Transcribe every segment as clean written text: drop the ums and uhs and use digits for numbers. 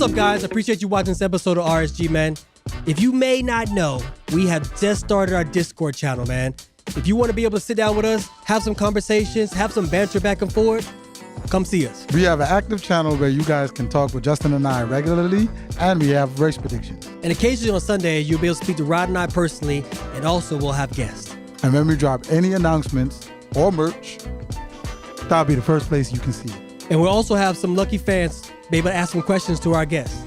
up, guys? Appreciate you watching this episode of RSG, man. If you may not know, we have just started our Discord channel, man. If you want to be able to sit down with us, have some conversations, have some banter back and forth, come see us. We have an active channel where you guys can talk with Justin and I regularly, and we have race predictions. And occasionally on Sunday, you'll be able to speak to Rod and I personally, and also we'll have guests. And when we drop any announcements or merch, that'll be the first place you can see it. And we'll also have some lucky fans be able to ask some questions to our guests.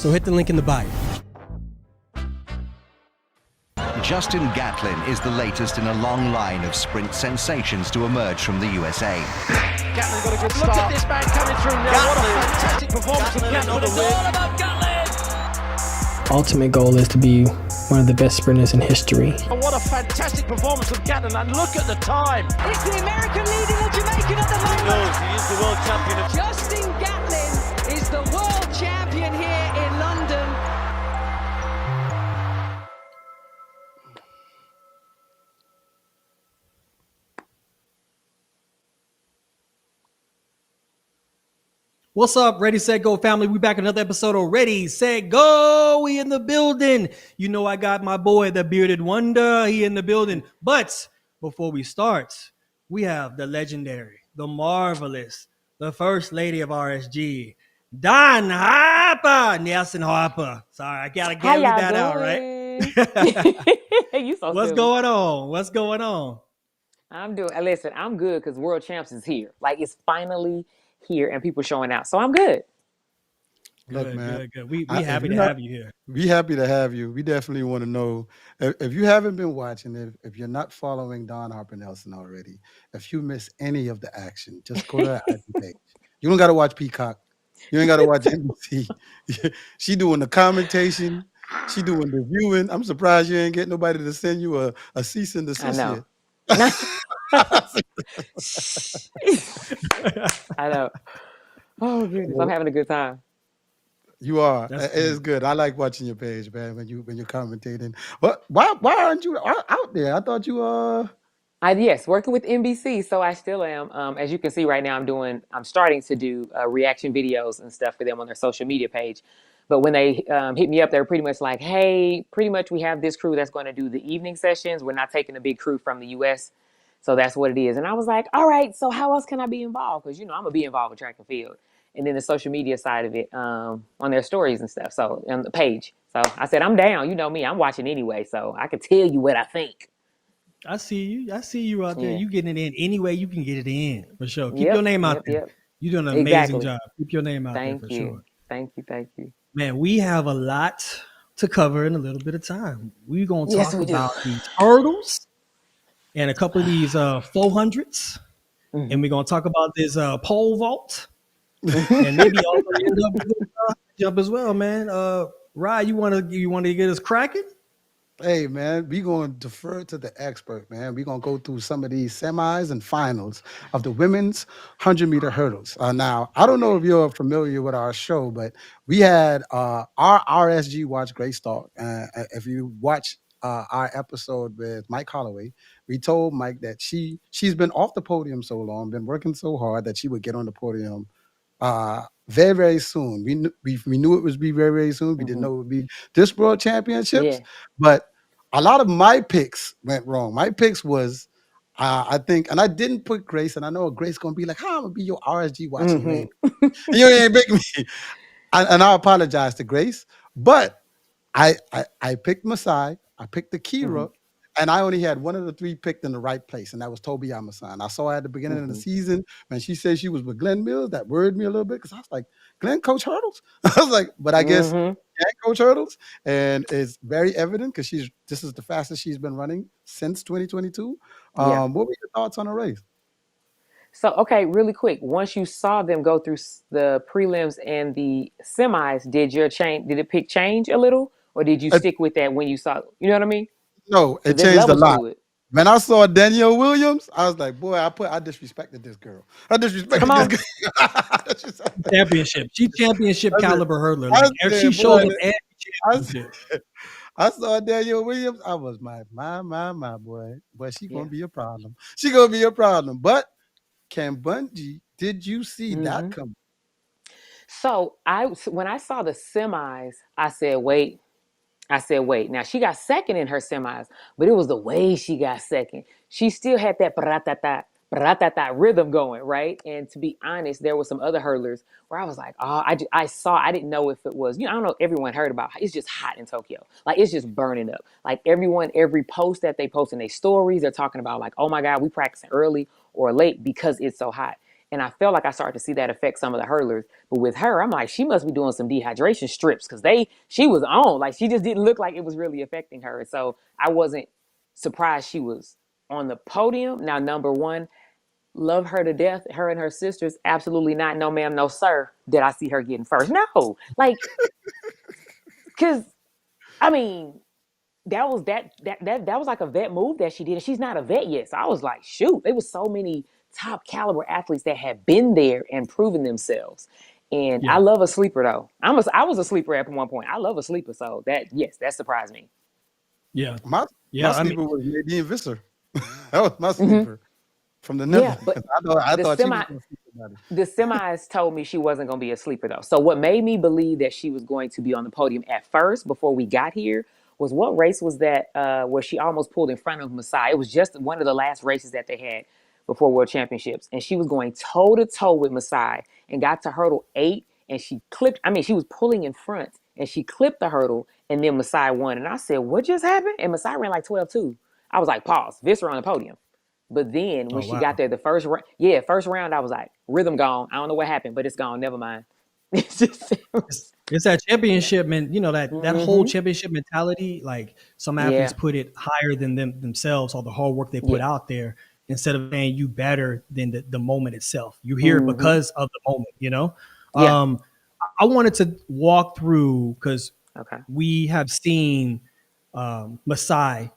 So hit the link in the bio. Justin Gatlin is the latest in a long line of sprint sensations to emerge from the USA. Gatlin got a good start. Look at this man coming through now. Gatlin. What a fantastic performance from Gatlin. It's all about Gatlin. Ultimate goal is to be one of the best sprinters in history. What a fantastic performance from Gatlin, and look at the time. It's the American leading the Jamaican at the moment. He knows he is the world champion. Justin Gatlin is the world champion here in London. What's up, Ready, Set, Go family? We back in another episode of Ready, Set, Go. We in the building. You know I got my boy, the bearded wonder. He in the building. But before we start, we have the legendary, the marvelous, the first lady of RSG, Dawn Harper. Nelson Harper. Sorry, I gotta get that out, right? You so What's silly. going on? What's going on? Listen, I'm good because World Champs is here. Like, it's finally here and people showing out. So I'm good. Look, Good, man, good. We happy to have you here. We happy to have you. We definitely want to know, if you haven't been watching, if you're not following Dawn Harper Nelson already, if you miss any of the action, just go to her IG page. You don't got to watch Peacock. You ain't got to watch NBC. She doing the commentation. She doing the viewing. I'm surprised you ain't get nobody to send you a cease and desist. I know. I know. Oh, goodness. I'm having a good time. You are. That's It is good. I like watching your page, man, when you're commentating. What? Why aren't you out there? I thought you Yes, working with NBC, so I still am. As you can see right now, I'm starting to do reaction videos and stuff for them on their social media page. But when they hit me up, they were pretty much like, hey, pretty much we have this crew that's going to do the evening sessions. We're not taking a big crew from the US. So that's what it is. And I was like, all right, so how else can I be involved? Because, I'm going to be involved with track and field. And then the social media side of it on their stories and stuff. So on the page. So I said, I'm down. You know me. I'm watching anyway. So I can tell you what I think. I see you. I see you out there. Yeah. You getting it in any way you can get it in, for sure. Keep Yep, your name out there. Yep. You're doing an amazing job. Keep your name out there for sure. Thank you. Man, we have a lot to cover in a little bit of time. We're going to talk Yes, we do. about these hurdles and a couple of these 400s. Mm-hmm. And we're going to talk about this pole vault. And maybe also end up with a jump as well, man. Rai, you want to get us cracking? Hey, man, we going to defer to the expert, man. We're going to go through some of these semis and finals of the women's 100-meter hurdles. Now, I don't know if you're familiar with our show, but we had our RSG Watch Grace Talk. If you watch our episode with Mike Holloway, we told Mike that she's been off the podium so long, been working so hard that she would get on the podium very, very soon. We knew it would be very, very soon. We didn't know it would be this World Championships. Yeah. But a lot of my picks went wrong. My picks was, I think, and I didn't put Grace, and I know Grace going to be like, how I'm going to be your RSG watching, man. You ain't pick me. And I apologize to Grace. But I picked Masai. I picked Ackera. And I only had one of the three picked in the right place, and that was Tobi Amusan. I saw her at the beginning of the season when she said she was with Glen Mills. That worried me a little bit because I was like, Glen coach hurdles? I was like, but I guess Glen coach hurdles. And it's very evident because this is the fastest she's been running since 2022. What were your thoughts on the race? So, okay, really quick. Once you saw them go through the prelims and the semis, did it pick change a little? Or did you stick with that when you saw, you know what I mean? No, it changed a lot. When I saw Danielle Williams, I was like, boy, I disrespected this girl. I disrespected this girl. Championship. She's championship caliber hurdler. Like, she showed up every championship. I saw Danielle Williams. I was my boy. Boy, she gonna be a problem. She gonna be a problem. But Kambundji, did you see that coming? So when I saw the semis, I said, wait. Now she got second in her semis, but it was the way she got second. She still had that bratata rhythm going, right? And to be honest, there were some other hurlers where I was like, oh, I didn't know if it was, I don't know if everyone heard about, it's just hot in Tokyo. Like, it's just burning up. Like, every post that they post in their stories, they're talking about like, oh my God, we practicing early or late because it's so hot. And I felt like I started to see that affect some of the hurlers. But with her, I'm like, she must be doing some dehydration strips because she was on. Like, she just didn't look like it was really affecting her. So I wasn't surprised she was on the podium. Now, number one, love her to death. Her and her sisters, absolutely not. No, ma'am, no, sir. Did I see her getting first? No. Like, because, I mean, that was like a vet move that she did. And she's not a vet yet. So I was like, shoot, there was so many top caliber athletes that had been there and proven themselves. And I love a sleeper though. I was a sleeper at one point. I love a sleeper. So that surprised me. My sleeper was Nadine Visser. That was my sleeper from the Netherlands. Yeah, but I thought she was going to sleep about it. The semis told me she wasn't going to be a sleeper though. So what made me believe that she was going to be on the podium at first before we got here was what race was that where she almost pulled in front of Masai. It was just one of the last races that they had before World Championships. And she was going toe to toe with Masai and got to hurdle 8 and she was pulling in front and she clipped the hurdle and then Masai won. And I said, what just happened? And Masai ran like 12-2. I was like, pause, Visser on the podium. But then when she got there, the first round, I was like, rhythm gone. I don't know what happened, but it's gone. Never mind. It's that championship, man. That whole championship mentality. Like, some athletes put it higher than themselves, all the hard work they put out there, instead of saying you better than the moment itself. You hear it because of the moment. I wanted to walk through because we have seen Masai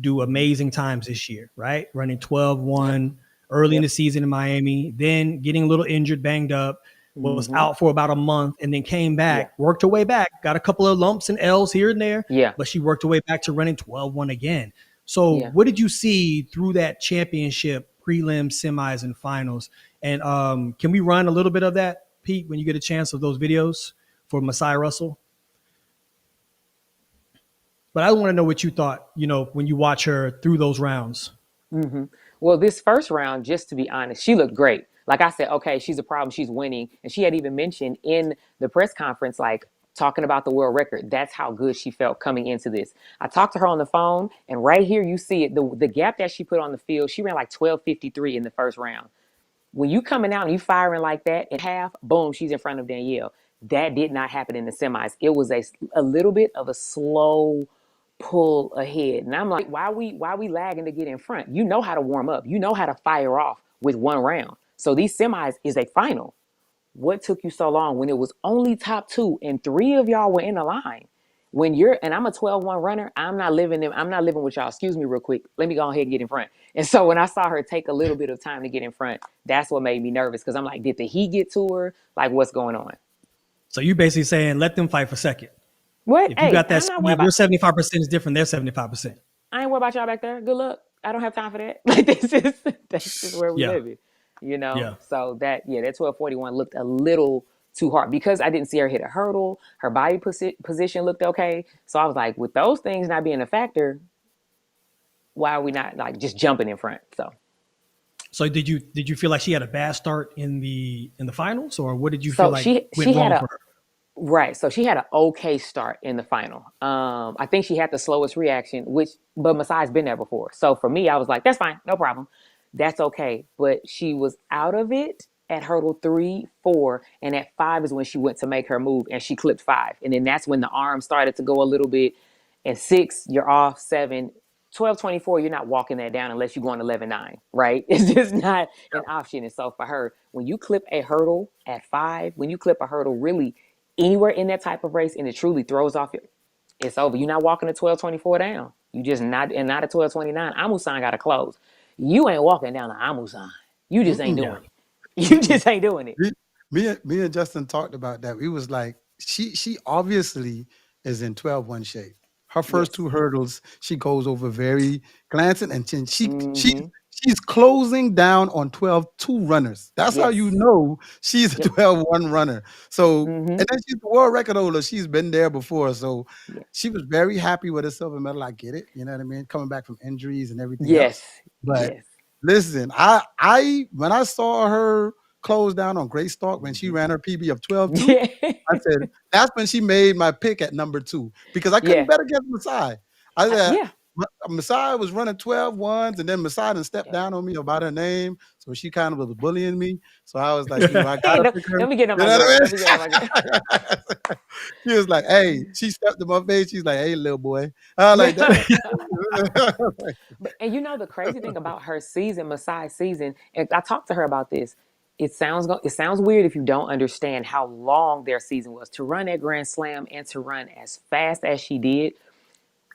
do amazing times this year, right? Running 12-1 early in the season in Miami, then getting a little injured, banged up, was out for about a month, and then came back, worked her way back, got a couple of lumps and L's here and there, but she worked her way back to running 12-1 again. So what did you see through that championship, prelims, semis, and finals? And can we run a little bit of that, Pete, when you get a chance, of those videos for Masai Russell? But I want to know what you thought, when you watch her through those rounds. Well, this first round, just to be honest, she looked great. Like I said, okay, she's a problem. She's winning. And she had even mentioned in the press conference, like, talking about the world record. That's how good she felt coming into this. I talked to her on the phone, and right here you see it. The gap that she put on the field, she ran like 12:53 in the first round. When you coming out and you firing like that in half, boom, she's in front of Danielle. That did not happen in the semis. It was a little bit of a slow pull ahead. And I'm like, why we lagging to get in front? You know how to warm up. You know how to fire off with one round. So these semis is a final. What took you so long when it was only top 2 and 3 of y'all were in the line? And I'm a 12-1 runner, I'm not living with y'all. Excuse me real quick. Let me go ahead and get in front. And so when I saw her take a little bit of time to get in front, that's what made me nervous, because I'm like, did the heat get to her? Like, what's going on? So you basically saying, let them fight for second. What? If you got that, your 75% is different. Their 75%. I ain't worried about y'all back there. Good luck. I don't have time for that. Like, that's just where we live. So that 12:41 looked a little too hard because I didn't see her hit a hurdle. Her body position looked okay. So I was like, with those things not being a factor, why are we not like just jumping in front? So did you feel like she had a bad start in the finals, or what did you feel like she went had wrong for her? Right. So she had an okay start in the final. I think she had the slowest reaction, but Masai's been there before. So for me, I was like, that's fine. No problem. That's okay. But she was out of it at hurdle 3, 4, and at 5 is when she went to make her move and she clipped 5. And then that's when the arm started to go a little bit. And 6, you're off. 7, 12:24, you're not walking that down unless you're going 11:9, right? It's just not an option. And so for her, when you clip a hurdle at 5, when you clip a hurdle really anywhere in that type of race and it truly throws off it's over. You're not walking a 12:24 down. You just not a 12:29. Amusan got to close. You ain't walking down the Amusan. You just ain't doing it. You just ain't doing it. Me and Justin talked about that. We was like, she obviously is in 12-1 shape. Her first 2 hurdles, she goes over very glancing, and she she's closing down on 12-2 runners. That's how you Yes. know she's a Yep. 12-1 runner. So, Mhm. and then she's the world record holder. She's been there before. So Yeah. she was very happy with her silver medal. I get it. You know what I mean? Coming back from injuries and everything Yes. else. But Yes. listen, I when I saw her close down on Grace Stark when she ran her PB of 12-2, Yeah. I said, that's when she made my pick at number 2 because I couldn't Yeah. bet against Masai. I said, Yeah. Masai was running 12-1s, and then Masai done stepped down on me about her name. So she kind of was bullying me. So I was like, I gotta pick her. Let me get on You my know girl. what Let me get on my girl. I mean? She was like, hey, she stepped in my face. She's like, hey, little boy. I was like that. And you know the crazy thing about her season, Masai's season, and I talked to her about this. It sounds weird if you don't understand how long their season was. To run at Grand Slam and to run as fast as she did,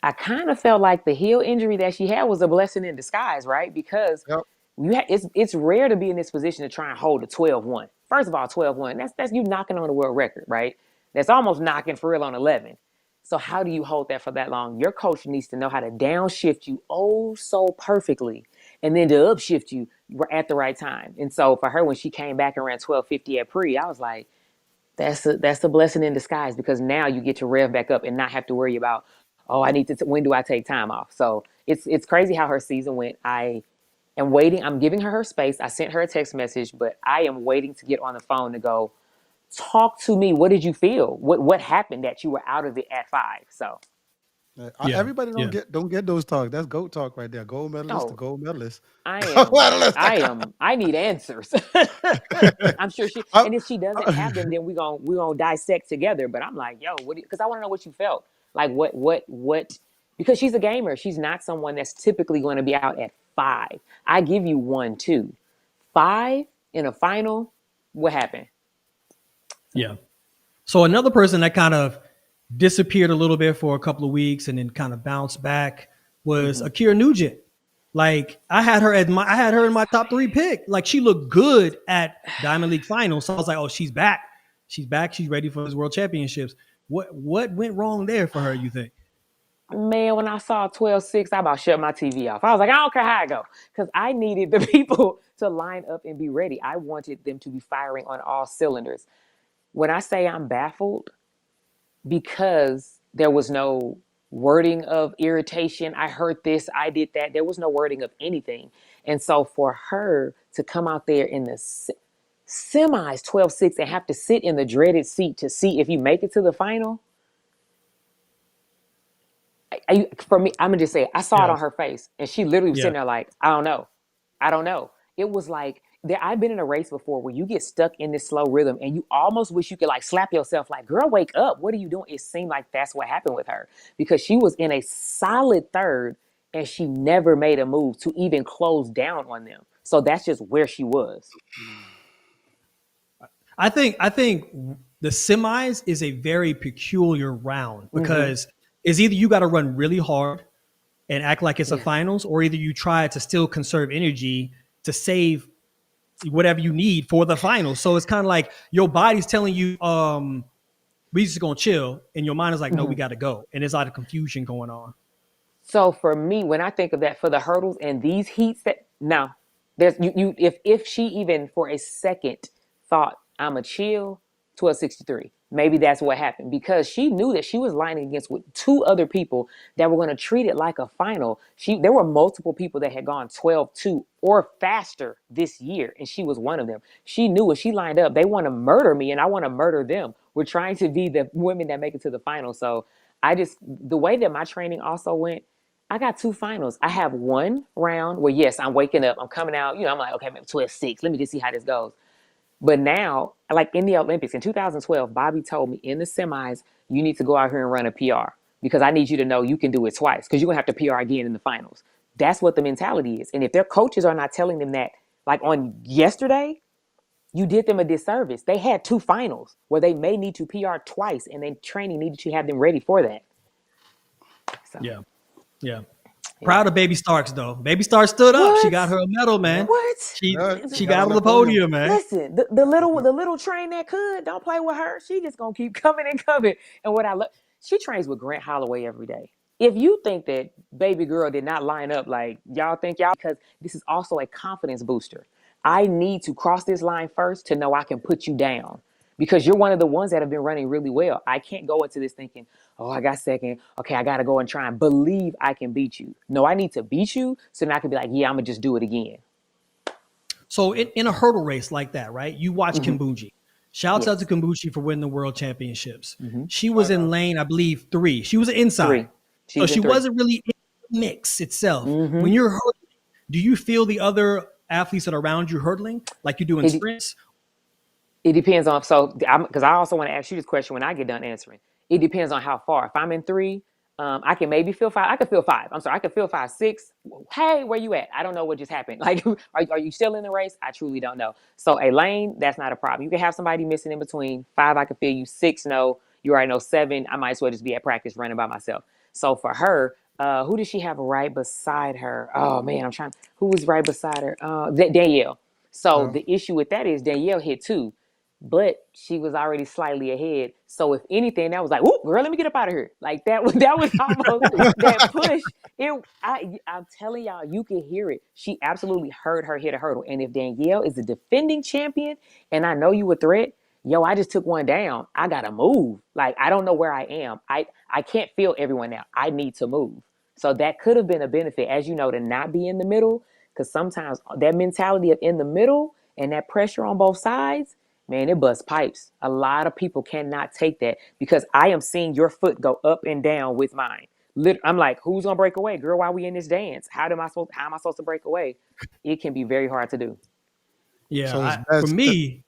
I kind of felt like the heel injury that she had was a blessing in disguise, right? Because Yep. it's rare to be in this position to try and hold a 12-1. First of all, 12-1, that's you knocking on the world record, right? That's almost knocking for real on 11. So how do you hold that for that long? Your coach needs to know how to downshift you so perfectly and then to upshift you at the right time. And so for her, when she came back and ran 12:50 at pre, I was like, that's a blessing in disguise because now you get to rev back up and not have to worry about, oh, I need to, when do I take time off? So it's crazy how her season went. I am waiting. I'm giving her space. I sent her a text message, but I am waiting to get on the phone to go, talk to me. What did you feel? What happened that you were out of it at 5? So Everybody don't get those talk. That's GOAT talk right there. Gold medalist to no, gold medalist. I need answers. I'm sure she, and if she doesn't have them, then we're gonna dissect together. But I'm like, yo, because I want to know what you felt. Like what, because she's a gamer. She's not someone that's typically going to be out at 5. I give you 1, 2, 5 in a final. What happened? Yeah. So another person that kind of disappeared a little bit for a couple of weeks and then kind of bounced back was Ackera Nugent. Like I had her in my top 3 pick. Like she looked good at Diamond League finals. So I was like, oh, she's back. She's back. She's ready for this world championships. What went wrong there for her, you think? Man, when I saw 12-6, I about shut my TV off. I was like, I don't care how I go. Because I needed the people to line up and be ready. I wanted them to be firing on all cylinders. When I say I'm baffled, because there was no wording of irritation. I heard this, I did that. There was no wording of anything. And so for her to come out there in the semis 12-6 and have to sit in the dreaded seat to see if you make it to the final, for me, I'm gonna just say I saw it on her face, and she literally was sitting there like, I don't know. It was like I've been in a race before where you get stuck in this slow rhythm, and you almost wish you could like slap yourself, like, "Girl, wake up! What are you doing?" It seemed like that's what happened with her because she was in a solid third, and she never made a move to even close down on them. So that's just where she was. I think the semis is a very peculiar round because it's either you got to run really hard and act like it's a finals, or either you try to still conserve energy to save whatever you need for the finals. So it's kind of like your body's telling you, we just gonna chill, and your mind is like, no, we got to go, and there's a lot of confusion going on. So for me, when I think of that for the hurdles and these heats, that now there's you if she even for a second thought I'm a chill 1263, maybe that's what happened because she knew that she was lining against with 2 other people that were going to treat it like a final. There were multiple people that had gone 12-2 or faster this year, and she was one of them. She knew when she lined up, they want to murder me and I want to murder them. We're trying to be the women that make it to the final. So the way that my training also went, I got 2 finals. I have 1 round where, yes, I'm waking up, I'm coming out, I'm like, okay, maybe 12-6. Let me just see how this goes. But now, like in the Olympics in 2012, Bobby told me in the semis, you need to go out here and run a PR because I need you to know you can do it twice because you're going to have to PR again in the finals. That's what the mentality is. And if their coaches are not telling them that, like on yesterday, you did them a disservice. They had 2 finals where they may need to PR twice, and then training needed to have them ready for that. So. Yeah. Proud of Baby Starks though. Baby Starks stood up. She got her a medal, man. What? She got on the podium, man. Listen, the little train that could, don't play with her. She just gonna keep coming and coming. And what I love, she trains with Grant Holloway every day. if you think that baby girl did not line up like y'all think y'all, because this is also a confidence booster. I need to cross this line first to know I can put you down because you're one of the ones that have been running really well. I can't go into this thinking, oh, I got second. Okay, I got to go and try and believe I can beat you. No, I need to beat you so then I can be like, yeah, I'm going to just do it again. So in a hurdle race like that, right? You watch Kambundji. Shouts out to Kambundji for winning the world championships. She was in lane, I believe, 3. She was inside. So she wasn't really in the mix itself. When you're hurdling, do you feel the other athletes that are around you hurdling like you do in sprints? It depends on, because I also want to ask you this question when I get done answering. It depends on how far. If I'm in 3, I can maybe feel 5. I can feel 5. I'm sorry, I can feel 5, 6. Hey, where you at? I don't know what just happened. Like, are you still in the race? I truly don't know. So a lane, that's not a problem. You can have somebody missing in between. 5, I can feel you. 6, no. You already know. 7, I might as well just be at practice running by myself. So for her, who did she have right beside her? Oh man, who was right beside her? Danielle. So the issue with that is Danielle hit 2. But she was already slightly ahead. So if anything, that was like, "Ooh, girl, let me get up out of here." Like that was almost that push. I'm telling y'all, you can hear it. She absolutely heard her hit a hurdle. And if Danielle is the defending champion, and I know you a threat, yo, I just took one down. I gotta move. Like I don't know where I am. I can't feel everyone now. I need to move. So that could have been a benefit, as you know, to not be in the middle, because sometimes that mentality of in the middle and that pressure on both sides. Man, it busts pipes. A lot of people cannot take that because I am seeing your foot go up and down with mine. I'm like, who's gonna break away, girl? While we in this dance, how am I supposed to break away? It can be very hard to do. Yeah, for me,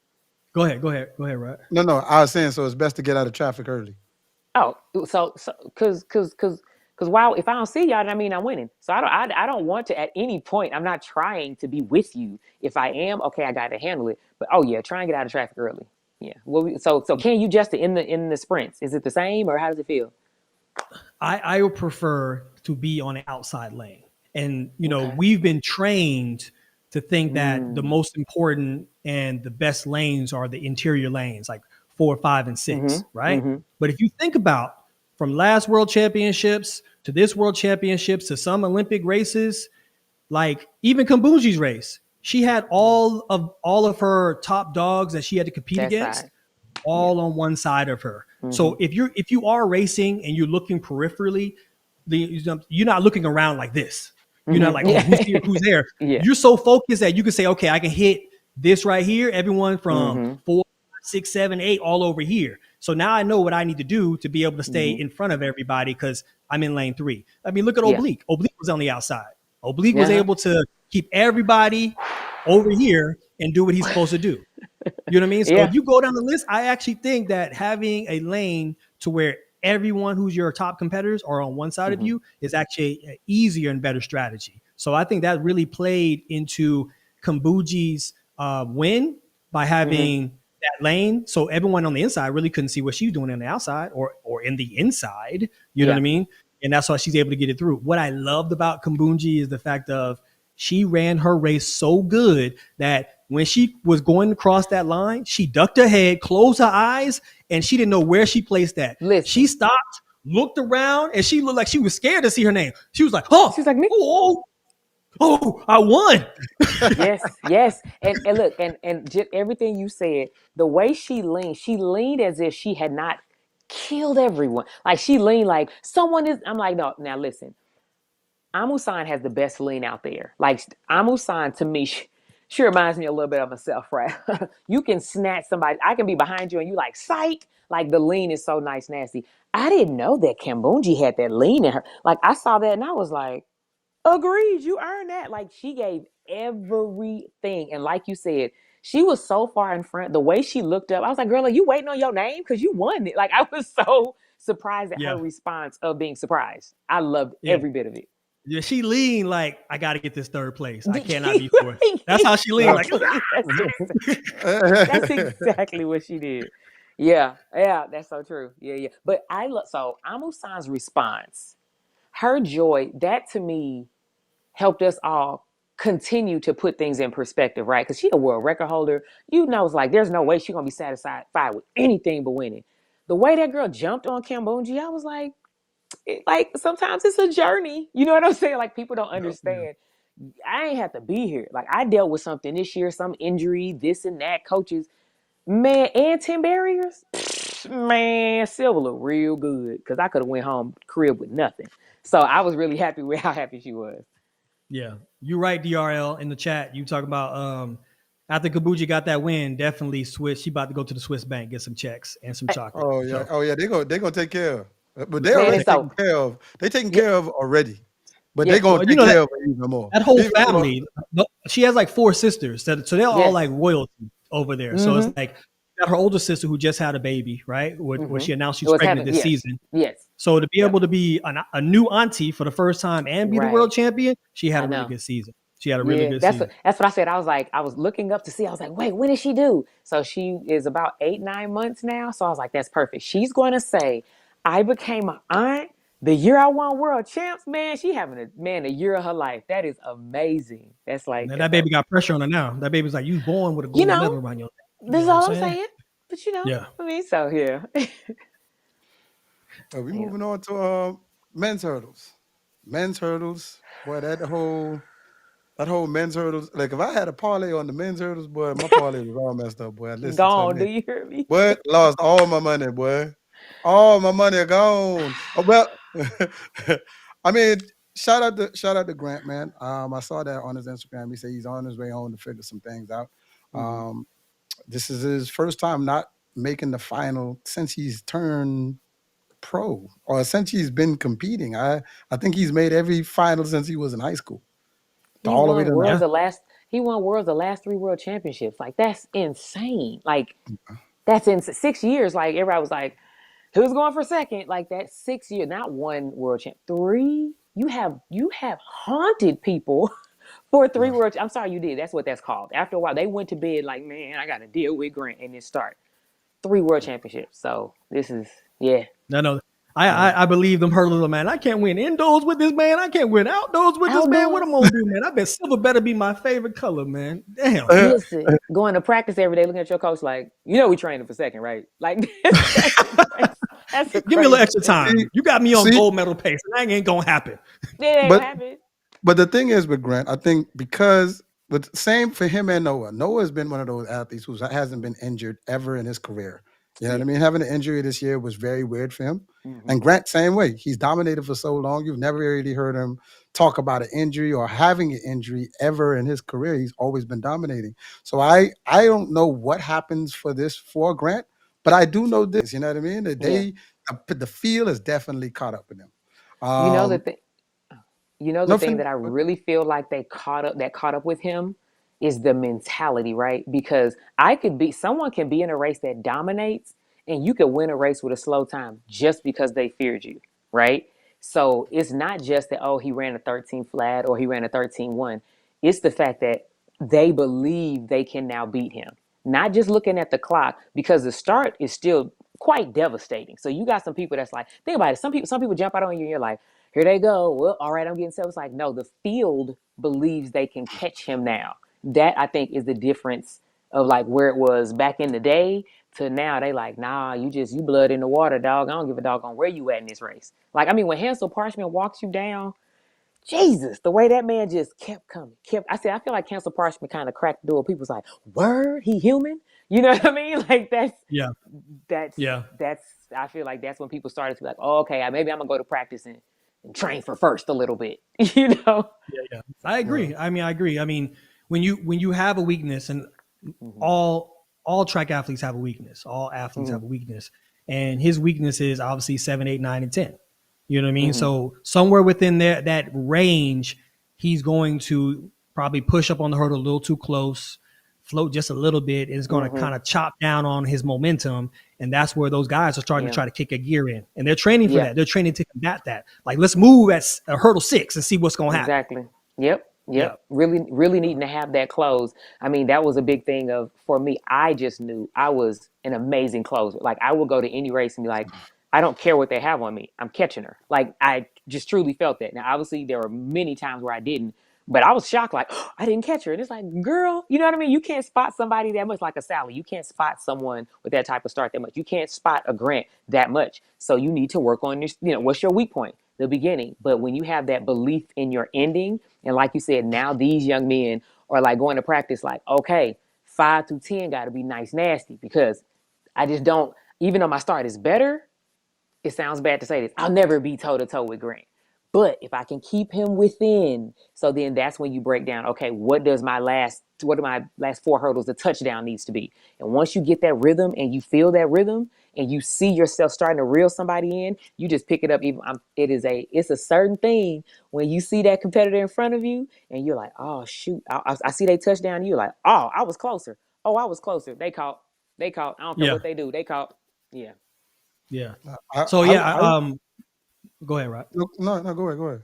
go ahead, Rod. No, I was saying so it's best to get out of traffic early. Oh, so because if I don't see y'all, I mean I'm winning. So I don't want to at any point. I'm not trying to be with you. If I am, okay, I got to handle it. But oh yeah, try and get out of traffic early. Yeah. Well, so can you just in the sprints? Is it the same or how does it feel? I would prefer to be on the outside lane, and we've been trained to think that the most important and the best lanes are the interior lanes, like 4, 5, and 6, right? But if you think about from last World Championships to this World Championships to some Olympic races, like even Kambundji's race, she had all of her top dogs that she had to compete against on one side of her. So if you are racing and you're looking peripherally, you're not looking around like this. You're not like, oh, who's here, who's there? You're so focused that you can say, okay, I can hit this right here. Everyone from 4, 6, 7, 8, all over here. So now I know what I need to do to be able to stay in front of everybody because I'm in lane 3. I mean, look at Oblique. Oblique was on the outside. Oblique was able to keep everybody over here and do what he's supposed to do. You know what I mean? So if you go down the list, I actually think that having a lane to where everyone who's your top competitors are on one side of you is actually an easier and better strategy. So I think that really played into Kambundji's win by having that lane. So everyone on the inside really couldn't see what she was doing on the outside or in the inside. You know what I mean? And that's why she's able to get it through. What I loved about Kambundji is the fact of she ran her race so good that when she was going to cross that line, she ducked her head, closed her eyes, and she didn't know where she placed that. Listen. She stopped, looked around, and she looked like she was scared to see her name. She was like, oh, she's like, oh, I won. yes. And look, and just everything you said, the way she leaned as if she had not killed everyone. Like she leaned like someone is, I'm like, no, now listen. Amusan has the best lean out there. Like Amusan to me, she reminds me a little bit of myself, right? You can snatch somebody. I can be behind you and you like, psych. Like the lean is so nice, nasty. I didn't know that Kambundji had that lean in her. Like I saw that and I was like, agreed, you earned that. Like she gave everything. And like you said, she was so far in front. The way she looked up, I was like, girl, are you waiting on your name? Because you won it. Like I was so surprised at her response of being surprised. I loved every bit of it. Yeah, she leaned like, I got to get this 3rd place. I cannot be 4th. That's how she leaned. Like, that's exactly what she did. Yeah, that's so true. Yeah. But so Amusan's response, her joy, that to me helped us all continue to put things in perspective, right? Because she's a world record holder. You know, it's like, there's no way she's going to be satisfied with anything but winning. The way that girl jumped on Kambundji, I was like, like sometimes it's a journey. You know what I'm saying? Like people don't understand. I ain't have to be here. Like I dealt with something this year, some injury, this and that. Coaches, man, and 10 barriers. Man, Silver looked real good because I could have went home crib with nothing. So I was really happy with how happy she was. Yeah, you're right, DRL in the chat. You talking about after Kambundji got that win, definitely switch. She about to go to the Swiss bank, get some checks and some chocolate. Oh yeah, So, They gonna take care of. But they Man, already it's so- taken care of. They taken care of already. But Yeah. they gonna Well, take care of it even more. that whole Even more. family. She has like 4 sisters, so they're all Yes. like royalty over there. So it's like got her older sister who just had a baby, right? Where she announced she's pregnant this season. Yes. So to be able to be a new auntie for the first time and be the Right. world champion, she had I a really know. good season. She had a really good that's season. that's what I said. I was looking up to see. I was like, wait, when is she due? So she is about 8-9 months now. So I was like, that's perfect. She's going to say, I became an aunt the year I won world champs. Man, she having a year of her life. That is amazing. That's like And that baby got pressure on her now. That baby's like, you born with a gold medal around your neck. This is all I'm saying. But Yeah. I mean, so yeah. We moving on to men's hurdles. Men's hurdles, boy, that whole men's hurdles. Like if I had a parlay on the men's hurdles, boy, my parlay was all messed up, boy. I listened Gone. to Do it. you hear me? What? Lost all my money, boy. All my money gone. Oh, well, I mean, shout out to Grant, man. I saw that on his Instagram. He said he's on his way home to figure some things out. This is his first time not making the final since he's turned pro, or since he's been competing. I think he's made every final since he was in high school. He All the way won to worlds now. he won worlds the last 3 world championships. Like that's insane. Like that's in 6 years. Like everybody was like, who's going for second? Like that 6 year, not 1 world champ, 3. You have haunted people for 3 world. I'm sorry, you did. That's what that's called. After a while, they went to bed like, man, I got to deal with Grant and then start 3 world championships. So this is No. I believe them hurdles, man. I can't win indoors with this man. I can't win outdoors with this man. What am I gonna do, man? I bet silver better be my favorite color, man. Damn. Listen, going to practice every day, looking at your coach like, we training for second, right? Like, that's Give me a little extra time. You got me on gold medal pace, and that ain't gonna happen. It ain't gonna happen. But the thing is with Grant, I think but same for him and Noah. Noah has been one of those athletes who hasn't been injured ever in his career. You know what I mean? Having an injury this year was very weird for him. And Grant, same way. He's dominated for so long. You've never really heard him talk about an injury or having an injury ever in his career. He's always been dominating. So I don't know what happens for Grant, but I do know this. You know what I mean? The feel is definitely caught up in him. The thing that I really feel like that caught up with him is the mentality, right? Because someone can be in a race that dominates and you can win a race with a slow time just because they feared you, right? So it's not just that, he ran a 13 flat or he ran a 13-1. It's the fact that they believe they can now beat him. Not just looking at the clock, because the start is still quite devastating. So you got some people that's like, think about it. Some people jump out on you and you're like, here they go. Well, all right, I'm getting set. It's like, no, the field believes they can catch him now. That I think is the difference of like where it was back in the day to now. They like, nah, you blood in the water, dog. I don't give a dog on where you at in this race. Like, I mean, when Hansel Parchment walks you down, Jesus, the way that man just kept coming, I feel like Hansel Parchment kind of cracked the door. People's like, word, he human? You know what I mean? Like that's I feel like that's when people started to be like, oh, okay, maybe I'm gonna go to practice and train for first a little bit, Yeah. I agree. I agree. I mean, when you have a weakness, and all track athletes have a weakness, all athletes have a weakness, and his weakness is obviously 7, 8, 9, and 10. You know what I mean? So somewhere within that range, he's going to probably push up on the hurdle a little too close, float just a little bit, and it's going to kind of chop down on his momentum. And that's where those guys are starting to try to kick a gear in. And they're training for that. They're training to combat that. Like, let's move at a hurdle 6 and see what's going to happen. Exactly. Yep. Really, really needing to have that close. I mean, that was a big thing for me. I just knew I was an amazing closer. Like, I will go to any race and be like, I don't care what they have on me. I'm catching her. Like, I just truly felt that. Now, obviously, there were many times where I didn't, But I was shocked, like, oh, I didn't catch her. And it's like, girl, you know what I mean? You can't spot somebody that much, like a Sally. You can't spot someone with that type of start that much. You can't spot a Grant that much. So you need to work on this, what's your weak point? The beginning. But when you have that belief in your ending, and like you said, now these young men are like going to practice like, okay, 5 through 10 got to be nice, nasty, because I just don't, even though my start is better, it sounds bad to say this, I'll never be toe to toe with Grant. But if I can keep him within, so then that's when you break down, okay, what are my last 4 hurdles the touchdown needs to be? And once you get that rhythm and you feel that rhythm and you see yourself starting to reel somebody in, you just pick it up. It's a certain thing when you see that competitor in front of you and you're like, oh shoot, I see they touchdown. And you're like, oh, I was closer. Oh, I was closer. They caught. I don't care what they do. They caught. Yeah. Yeah. I- So I- yeah, I- go ahead, Rod. no, go ahead.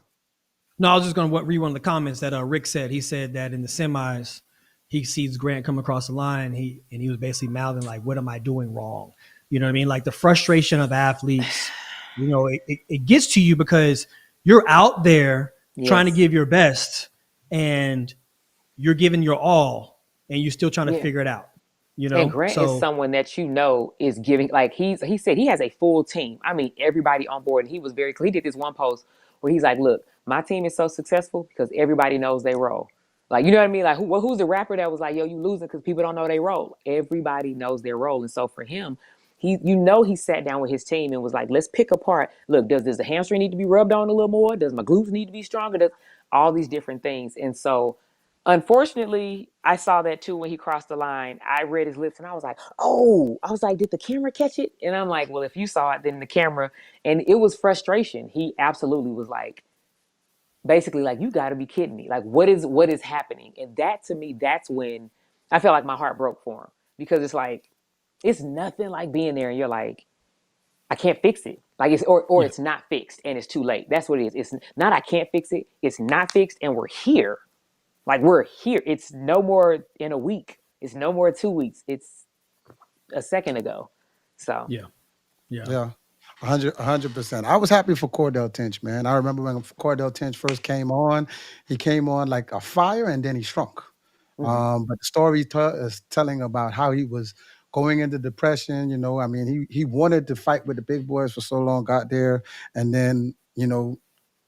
No, I was just going to read one of the comments that Rick said. He said that in the semis, he sees Grant come across the line. He was basically mouthing like, "What am I doing wrong?" You know what I mean? Like the frustration of athletes. It gets to you because you're out there trying to give your best, and you're giving your all, and you're still trying to figure it out. And Grant is someone that is giving, like he said he has a full team. I mean, everybody on board. And he was very clear. He did this one post where he's like, look, my team is so successful because everybody knows they role. Like, you know what I mean? Like, who's the rapper that was like, yo, you losing because people don't know they role? Everybody knows their role. And so for him, he sat down with his team and was like, let's pick apart. Look, does the hamstring need to be rubbed on a little more? Does my glutes need to be stronger? Does all these different things. And so unfortunately, I saw that too when he crossed the line. I read his lips and I was like, did the camera catch it? And I'm like, well, if you saw it, then the camera. And it was frustration. He absolutely was like, basically like, you got to be kidding me. Like, what is happening? And that to me, that's when I felt like my heart broke for him, because it's like, it's nothing like being there and you're like, I can't fix it. Like it's not fixed and it's too late. That's what it is. It's not, I can't fix it. It's not fixed and we're here. Like, we're here. It's no more in a week. It's no more 2 weeks. It's a second ago. So yeah, 100%. I was happy for Cordell Tinch, man. I remember when Cordell Tinch first came on, he came on like a fire and then he shrunk. But the story is telling about how he was going into depression. I mean, he wanted to fight with the big boys for so long, got there, and then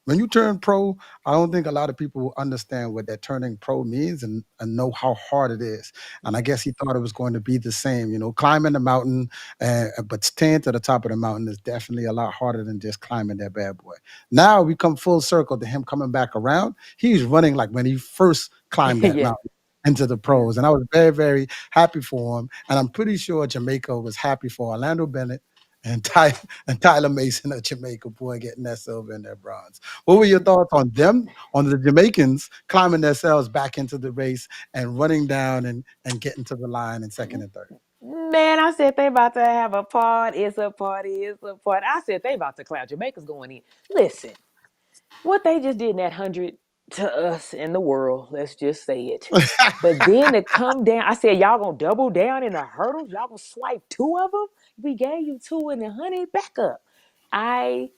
when you turn pro, I don't think a lot of people understand what that turning pro means and know how hard it is. And I guess he thought it was going to be the same, climbing the mountain, but staying to the top of the mountain is definitely a lot harder than just climbing that bad boy. Now we come full circle to him coming back around. He's running like when he first climbed that mountain into the pros. And I was very, very happy for him. And I'm pretty sure Jamaica was happy for Orlando Bennett and Tyler Mason of Jamaica, boy, getting that silver and that bronze. What were your thoughts on them, on the Jamaicans climbing themselves back into the race and running down and getting to the line in second and third? Man, I said they about to have a party. It's a party. It's a party. I said they about to clown. Jamaica's going in. Listen, what they just did in that 100 to us in the world, let's just say it. But then to come down, I said, y'all gonna double down in the hurdles? Y'all gonna swipe 2 of them? We gave you 2 in the 100. Back up. I'm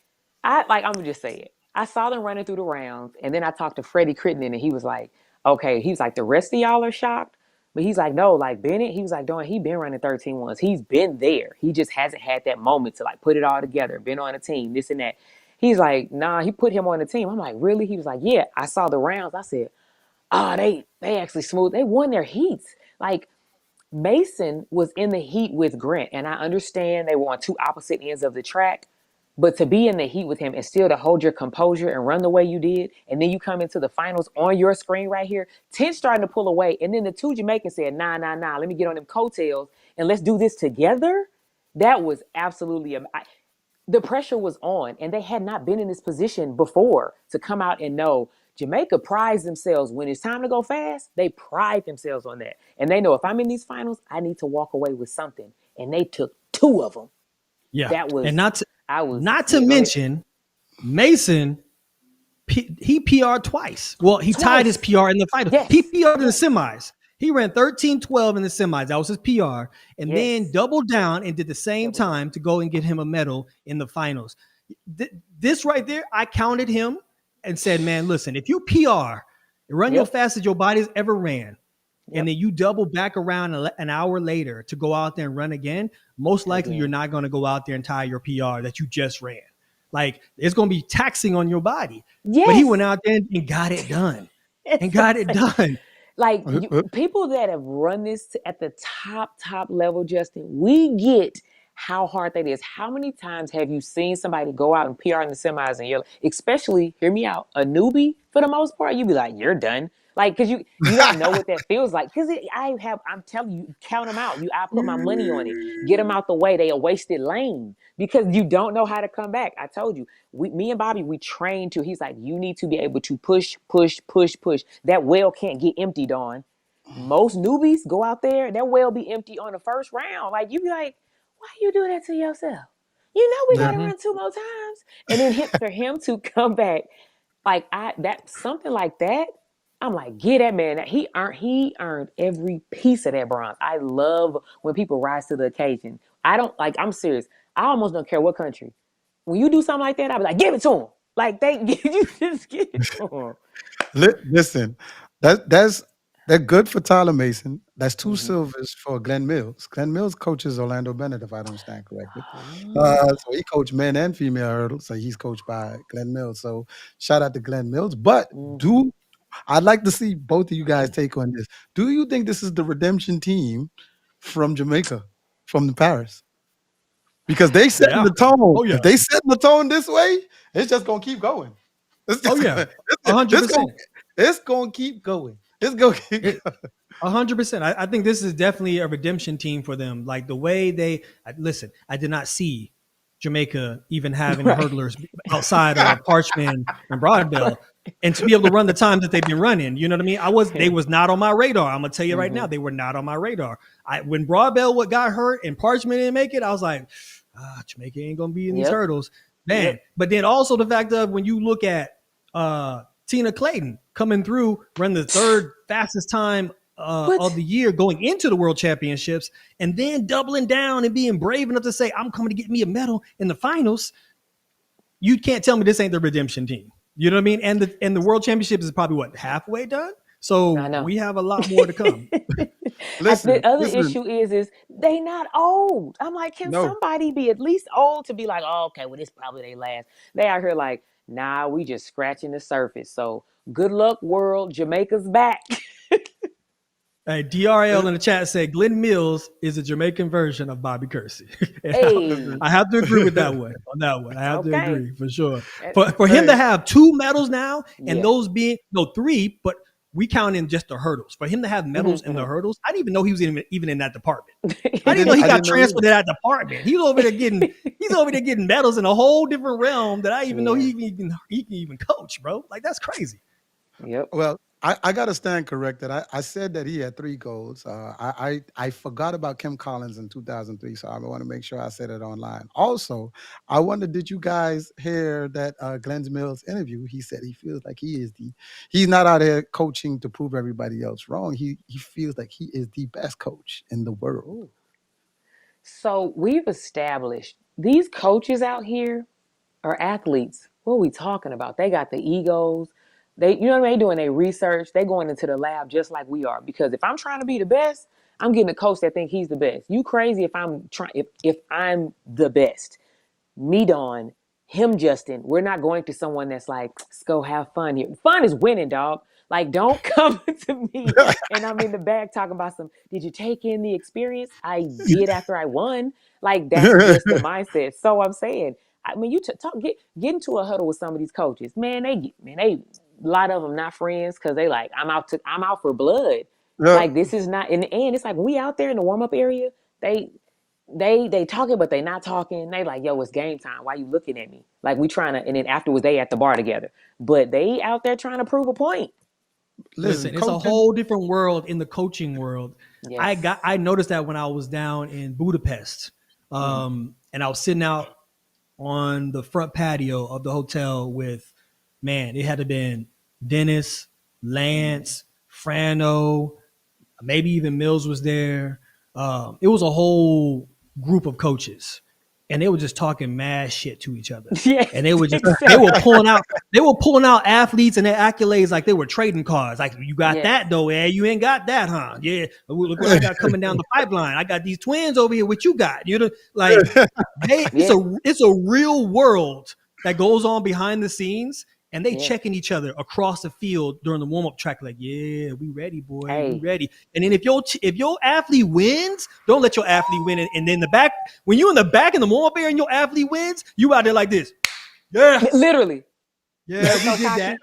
gonna just say it. I saw them running through the rounds, and then I talked to Freddie Crittenden, and he was like, okay, he was like, the rest of y'all are shocked. But he's like, no, like Bennett, he was like, Dawn, he been running 13-1s. He's been there. He just hasn't had that moment to like put it all together, been on a team, this and that. He's like, nah, he put him on the team. I'm like, really? He was like, yeah, I saw the rounds. I said, they actually smooth. They won their heats. Like, Mason was in the heat with Grant, and I understand they were on 2 opposite ends of the track, but to be in the heat with him and still to hold your composure and run the way you did, and then you come into the finals on your screen right here, 10 starting to pull away, and then the 2 Jamaicans said, nah, let me get on them coattails, and let's do this together. That was absolutely the pressure was on, and they had not been in this position before to come out and know Jamaica prides themselves when it's time to go fast. They pride themselves on that. And they know if I'm in these finals, I need to walk away with something. And they took 2 of them. Yeah. That was, and not to mention Mason, he PR'd twice. Well, he tied his PR in the finals. Yes. He PR'd in the semis. He ran 13-12 in the semis. That was his PR. And then doubled down and did the same time to go and get him a medal in the finals. This right there, I counted him and said, man, listen, if you PR Run your fastest your body's ever ran. And then you double back around an hour later to go out there and run again. Most likely you're not going to go out there and tie your PR that you just ran. Like, it's going to be taxing on your body. Yes. But he went out there and got it done. Like people that have run this at the top level, Justin, we get how hard that is. How many times have you seen somebody go out and PR in the semis and you're, especially, hear me out, a newbie for the most part, you'd be like, you're done. Like, because you don't know what that feels like. Because I'm telling you, count them out. I put my money on it. Get them out the way. They a wasted lane because you don't know how to come back. I told you, me and Bobby, we trained to, he's like, you need to be able to push. That well can't get empty, Dawn. Most newbies go out there, that well be empty on the first round. Like, you be like, why you do that to yourself? You know we got to run 2 more times. And then for him to come back, like something like that, I'm like, get that man. He earned every piece of that bronze. I love when people rise to the occasion. I'm serious. I almost don't care what country. When you do something like that, I'll be like, give it to him. Like, you just give it to him. Listen, that's good for Tyler Mason. That's 2 silvers for Glen Mills. Glen Mills coaches Orlando Bennett, if I don't stand correctly. So he coached men and female hurdles. So he's coached by Glen Mills. So shout out to Glen Mills. But I'd like to see both of you guys take on this. Do you think this is the redemption team from Jamaica, from the Paris? Because they setting the tone. Oh, yeah. If they setting the tone this way, it's just gonna keep going. 100%. It's gonna keep going. It's gonna keep going. 100%. I think this is definitely a redemption team for them. Like the way I did not see Jamaica even having hurdlers outside of Parchman and Broadbell, and to be able to run the time that they've been running, you know what I mean? They was not on my radar. I'm gonna tell you right now, they were not on my radar. When Broadbell got hurt and Parchman didn't make it, I was like, Jamaica ain't gonna be in these hurdles, man. But then also the fact of when you look at Tina Clayton coming through, run the 3rd fastest time of the year going into the World Championships, and then doubling down and being brave enough to say, I'm coming to get me a medal in the finals. You can't tell me this ain't the redemption team. You know what I mean? And the World Championships is probably halfway done. So we have a lot more to come. The other issue is they not old. I'm like, can somebody be at least old to be like, oh, okay, well, this probably they last. They out here like, nah, we just scratching the surface. So good luck, world. Jamaica's back. Hey, DRL in the chat said Glen Mills is a Jamaican version of Bobby Kersee. I have to agree with that one. On that one, I have to agree for sure. For him to have 2 medals now, and those being 3, but we count in just the hurdles. For him to have medals in the hurdles, I didn't even know he was even in that department. I didn't know he got transferred to that department. He's over there getting medals in a whole different realm that I even know he can even coach, bro. Like, that's crazy. Yep. Well, I got to stand corrected. I said that he had 3 golds. I forgot about Kim Collins in 2003, so I want to make sure I said it online. Also, I wonder, did you guys hear that Glen Mills interview? He said he feels like he's not out there coaching to prove everybody else wrong. He feels like he is the best coach in the world. So we've established these coaches out here are athletes. What are we talking about? They got the egos. They, you know what I mean? Doing their research. They going into the lab just like we are. Because if I'm trying to be the best, I'm getting a coach that think he's the best. You crazy if I'm if I'm the best. Me, Dawn, him, Justin. We're not going to someone that's like, let's go have fun here. Fun is winning, dog. Like, don't come to me and I'm in the back talking about did you take in the experience? I did after I won. Like, that's just the mindset. So I'm saying, I mean, you get into a huddle with some of these coaches, man. A lot of them not friends because they like, I'm out for blood. Yeah. Like, this is not in the end. It's like when we out there in the warm up area, they talking, but they not talking. They like, yo, it's game time. Why you looking at me? Like, we trying to, and then afterwards they at the bar together, but they out there trying to prove a point. Listen, it's a whole different world in the coaching world. Yes. I noticed that when I was down in Budapest, and I was sitting out on the front patio of the hotel with, man, it had to been Dennis, Lance, Frano, maybe even Mills was there. It was a whole group of coaches. and they were just talking mad shit to each other. Yeah, And they were just exactly. they were pulling out athletes and their accolades like they were trading cards. Like, you got Yes. that though, you ain't got that, huh? Yeah, look what I got coming down the pipeline. I got these twins over here. What you got? You know, like it's a real world that goes on behind the scenes, and they checking each other across the field during the warm up track. Like, yeah, we ready, boy, we ready. And then if your athlete wins, don't let your athlete win. And then when you're in the back in the warm up area and your athlete wins, you out there like this. Yeah, Literally. yeah, we So did that.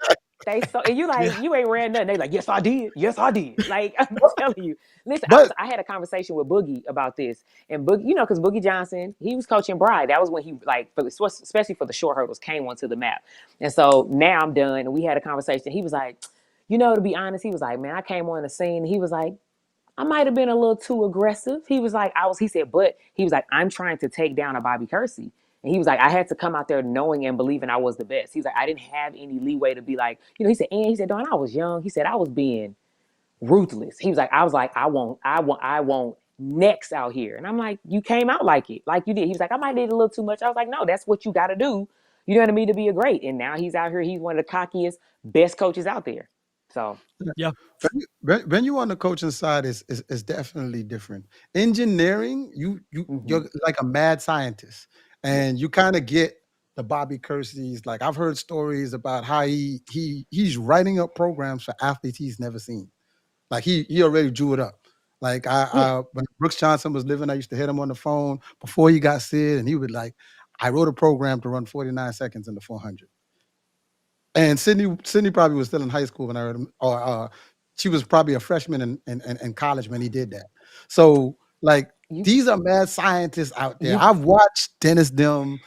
and you like, you ain't ran nothing. They like, yes, I did. Yes, I did. Like, I'm telling you. Listen, I had a conversation with Boogie about this. And Boogie, because Boogie Johnson, he was coaching Bride. That was when he, especially for the short hurdles, came onto the map. And so now I'm done. And we had a conversation. He was like, to be honest, he was like, man, I came on the scene. He was like, I might have been a little too aggressive. He was like, but he was like, I'm trying to take down a Bobby Kersee. And he was like, I had to come out there knowing and believing I was the best. He's like, I didn't have any leeway to be like, he said, Dawn, I was young. He said, I was being ruthless. He was like, I won't next out here. And I'm like, you came out like it, like you did. He was like, I might did a little too much. I was like, no, that's what you got to do. You know what I mean? To be a great. And now he's out here. He's one of the cockiest, best coaches out there. So yeah. When you on the coaching side, is definitely different. Engineering, you're like a mad scientist, and you kind of get the Bobby Kersees. Like, I've heard stories about how he's writing up programs for athletes he's never seen. Like, he already drew it up. Like, when Brooks Johnson was living, I used to hit him on the phone before he got sick, and he would like, I wrote a program to run 49 seconds in the 400. And Sydney probably was still in high school when I heard him, or she was probably a freshman in college when he did that. So, like, these are mad scientists out there. I've watched Dennis Dim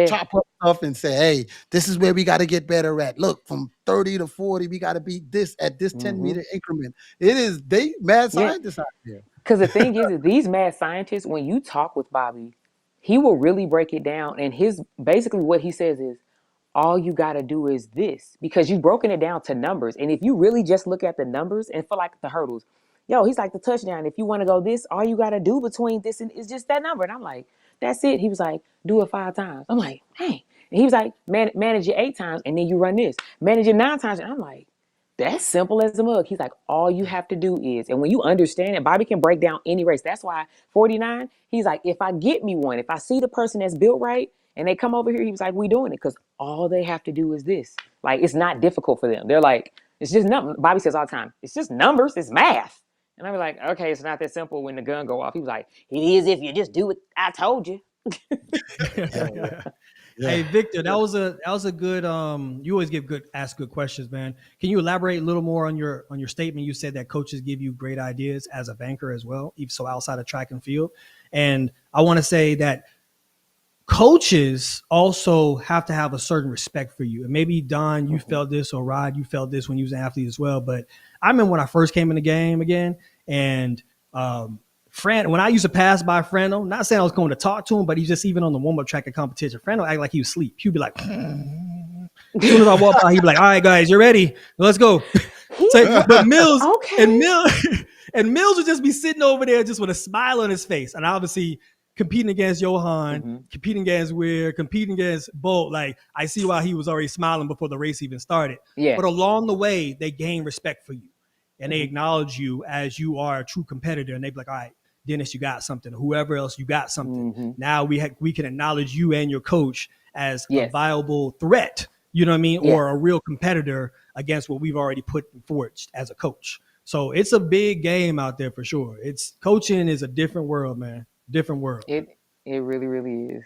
chop up stuff and say, hey, this is where we got to get better at. Look, from 30 to 40, we got to beat this at this 10-meter increment. They mad scientists out there. Because the thing is these mad scientists, when you talk with Bobby, he will really break it down. And basically what he says is, all you got to do is this, because you've broken it down to numbers. And if you really just look at the numbers and for like the hurdles, he's like the touchdown. If you want to go this, all you got to do between this and is just that number. And I'm like, that's it. He was like, do it 5 times. I'm like, dang. And he was like, manage it 8 times. And then you run this, manage it 9 times. And I'm like, that's simple as a mug. He's like, all you have to do is, and when you understand it, Bobby can break down any race. That's why 49, he's like, if I get me one, if I see the person that's built right, and they come over here, he was like, we doing it because all they have to do is this. Like, it's not difficult for them. They're like, it's just numbers. Bobby says all the time, it's just numbers, it's math. And I was like, okay, it's not that simple when the gun go off. He was like, it is if you just do it. I told you. Hey, Victor, that was a good. You always ask good questions, man. Can you elaborate a little more on your statement? You said that coaches give you great ideas as a banker as well, even so outside of track and field. And I want to say that coaches also have to have a certain respect for you. And maybe Don, you felt this, or Rod, you felt this when you was an athlete as well. But I remember when I first came in the game again, and when I used to pass by Frano, not saying I was going to talk to him, but he's just even on the warm-up track of competition. Frano act like he was asleep. He'd be like, as soon as I walk by, he'd be like, all right, guys, you ready? Let's go. But Mills and Mills would just be sitting over there just with a smile on his face. And obviously competing against Johan, competing against Weir, competing against Bolt. Like, I see why he was already smiling before the race even started. Yeah. But along the way, they gain respect for you. And they acknowledge you as you are a true competitor. And they be like, all right, Dennis, you got something. Whoever else, you got something. Now we can acknowledge you and your coach as a viable threat, you know what I mean? Or a real competitor against what we've already put forged as a coach. So it's a big game out there for sure. Coaching is a different world, man. Different world. It really, really is.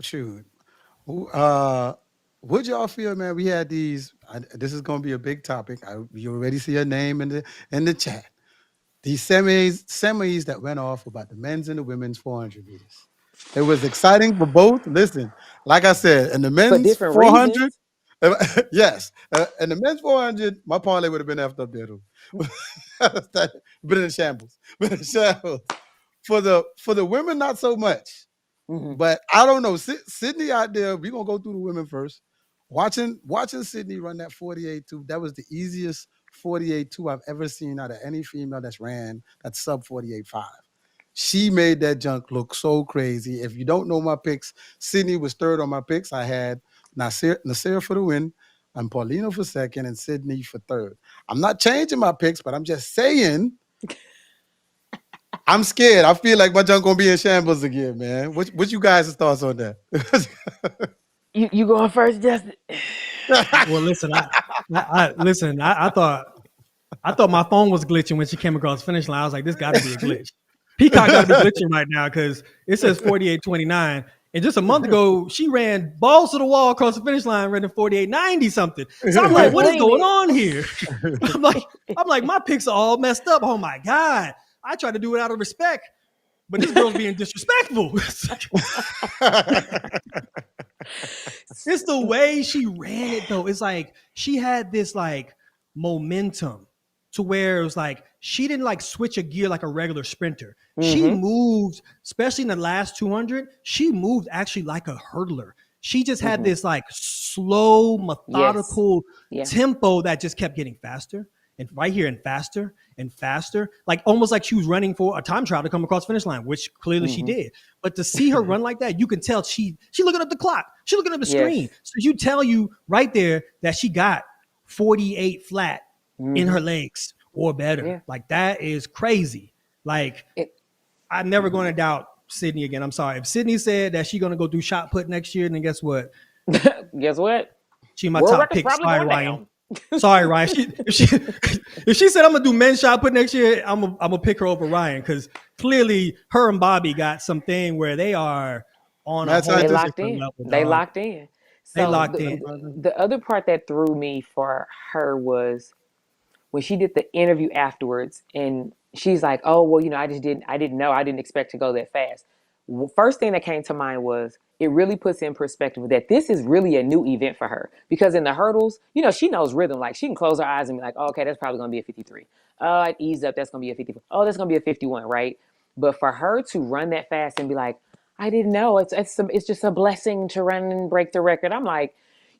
Shoot. What y'all feel, man? We had these. This is going to be a big topic. You already see a name in the chat. These semis that went off about the men's and the women's 400 meters. It was exciting for both. Listen, like I said, in the men's 400, yes, in the men's 400, my parlay would have been effed up there too. Been in shambles. For the women, not so much. But I don't know. Sydney out there, we're gonna go through the women first. Watching Sydney run that 48.2, that was the easiest 48.2 I've ever seen out of any female that's ran that sub 48.5. She made that junk look so crazy. If you don't know my picks, Sydney was third on my picks. I had Nasir for the win, and Paulino for second, and Sydney for third. I'm not changing my picks, but I'm just saying I'm scared. I feel like my junk gonna be in shambles again, man. What you guys' thoughts on that? You going first, Justin? Well, listen, I thought my phone was glitching when she came across the finish line. I was like, this got to be a glitch. Peacock got to be glitching right now because it says 48:29. And just a month ago, she ran balls to the wall across the finish line, running 48:90 something. So I'm like, what is going on here? I'm like, my picks are all messed up. Oh my God. I tried to do it out of respect, but this girl's being disrespectful. It's the way she ran it though. It's like she had this like momentum to where it was like she didn't like switch a gear like a regular sprinter. She moved, especially in the last 200, she moved actually like a hurdler. She just had this like slow, methodical tempo that just kept getting faster and right here and faster and faster, like almost like she was running for a time trial to come across the finish line, which clearly she did. But to see her run like that, you can tell she looking at the clock, she looking at the screen. So you tell you right there that she got 48 flat in her legs or better. Yeah. Like that is crazy. Like I'm never going to doubt Sydney again. I'm sorry. If Sydney said that she's going to go do shot put next year, then guess what? Guess what? She my World top record's pick. probably Sorry, going Ryan. down. Sorry, Ryan. If she said I'm gonna do men's shot put next year, I'm gonna pick her over Ryan because clearly her and Bobby got something where they are on a whole They locked different in. level. They dog. locked in. So They locked in. The other part that threw me for her was when she did the interview afterwards, and she's like, "Oh, well, you know, I didn't know, I didn't expect to go that fast." First thing that came to mind was it really puts in perspective that this is really a new event for her because in the hurdles, you know, she knows rhythm. Like she can close her eyes and be like, oh, "Okay, that's probably going to be a 53. Oh, I ease up, that's going to be a 54. Oh, that's going to be a 51, right?" But for her to run that fast and be like, "I didn't know. It's just a blessing to run and break the record." I'm like,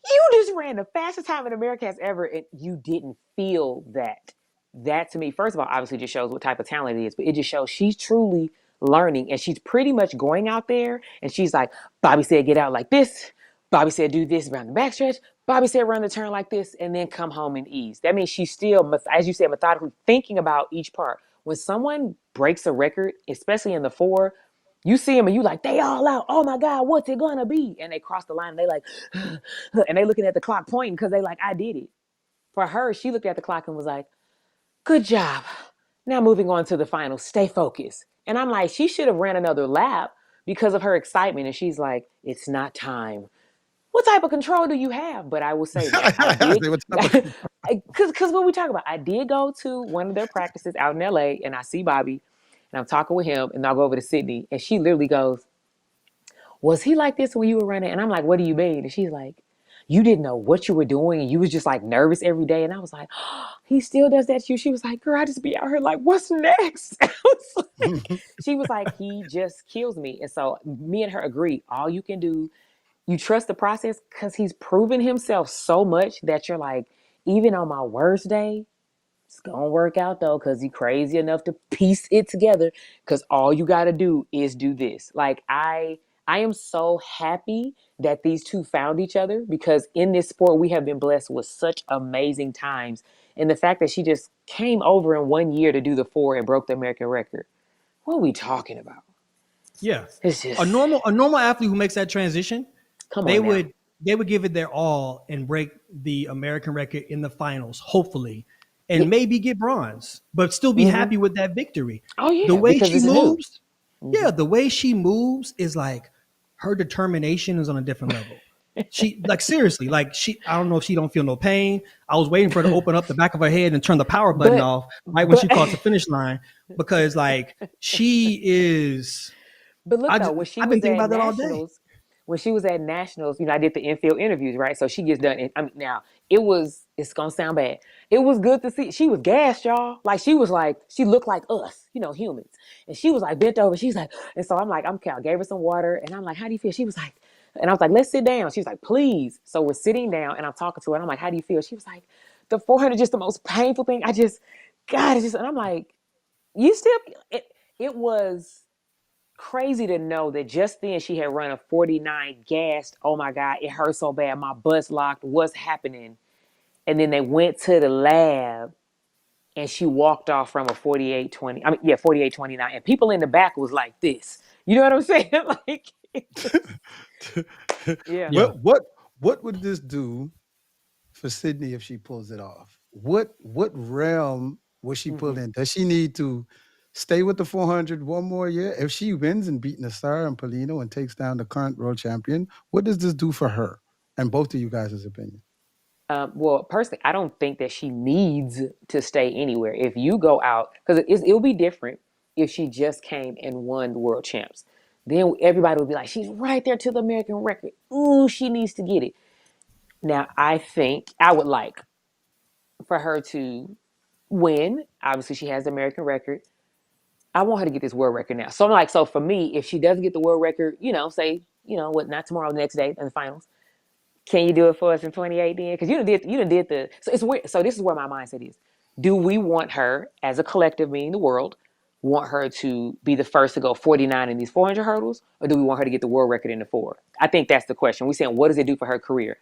you just ran the fastest time in America has ever, and you didn't feel that. That to me, first of all, obviously just shows what type of talent it is, but it just shows she's truly learning, and she's pretty much going out there, and she's like, Bobby said get out like this. Bobby said do this around the backstretch. Bobby said run the turn like this, and then come home and ease. That means she's still, as you said, methodically thinking about each part. When someone breaks a record, especially in the 4, you see them and you like, they all out. Oh my God, what's it gonna be? And they cross the line and they like, and they looking at the clock pointing because they like, I did it. For her, she looked at the clock and was like, good job. Now moving on to the final, stay focused. And I'm like, she should have ran another lap because of her excitement. And she's like, it's not time. What type of control do you have? But I will say that I did, because what we talk about, I did go to one of their practices out in LA and I see Bobby and I'm talking with him and I'll go over to Sydney and she literally goes, was he like this when you were running? And I'm like, what do you mean? And she's like, you didn't know what you were doing and you was just like nervous every day. And I was like, oh, he still does that to you. She was like, girl, I just be out here like, what's next? She was like, he just kills me. And so me and her agree, all you can do, you trust the process because he's proven himself so much that you're like, even on my worst day, it's gonna work out though, because he's crazy enough to piece it together. Because all you gotta do is do this. Like I am so happy that these two found each other because in this sport we have been blessed with such amazing times. And the fact that she just came over in 1 year to do the 4 and broke the American record. What are we talking about? Yeah, It's just a normal athlete who makes that transition, come they on. would give it their all and break the American record in the finals, hopefully, and maybe get bronze, but still be happy with that victory. Oh yeah, The way because she it's moves, the way she moves is like her determination is on a different level. She like seriously, like I don't know if she don't feel no pain. I was waiting for her to open up the back of her head and turn the power button off right when she crossed the finish line because like she is. But look though, when she I've was been thinking at about that all day. nationals, when she was at nationals, you know, I did the infield interviews, right? So she gets done. And, now it's gonna sound bad. It was good to see. She was gassed, y'all. Like she looked like us, you know, humans. And she was like bent over. She's like, and so I'm like, I gave her some water, and I'm like, how do you feel? She was like, and I was like, let's sit down. She's like, please. So we're sitting down, and I'm talking to her, and I'm like, how do you feel? She was like, the 400 just the most painful thing. God, it's just, and I'm like, you still. It was crazy to know that just then she had run a 49 gassed. Oh my God, it hurt so bad. My butt's locked. What's happening? And then they went to the lab and she walked off from a 48:20. 48:29. And people in the back was like this. You know what I'm saying? Like, yeah. What would this do for Sydney if she pulls it off? What realm will she pull in? Does she need to stay with the 400 one more year? If she wins and beat Nassar and Paulino and takes down the current world champion, what does this do for her? And both of you guys' opinion. Well, personally, I don't think that she needs to stay anywhere. If you go out, because it'll be different if she just came and won the world champs. Then everybody would be like, she's right there to the American record. Ooh, she needs to get it. Now, I think I would like for her to win. Obviously, she has the American record. I want her to get this world record now. So I'm like, so for me, if she doesn't get the world record, say, not tomorrow, the next day in the finals, can you do it for us in 28 then? Because you done did the. So it's weird. So this is where my mindset is. Do we want her as a collective, meaning the world, want her to be the first to go 49 in these 400 hurdles, or do we want her to get the world record in the 4? I think that's the question. We're saying, what does it do for her career?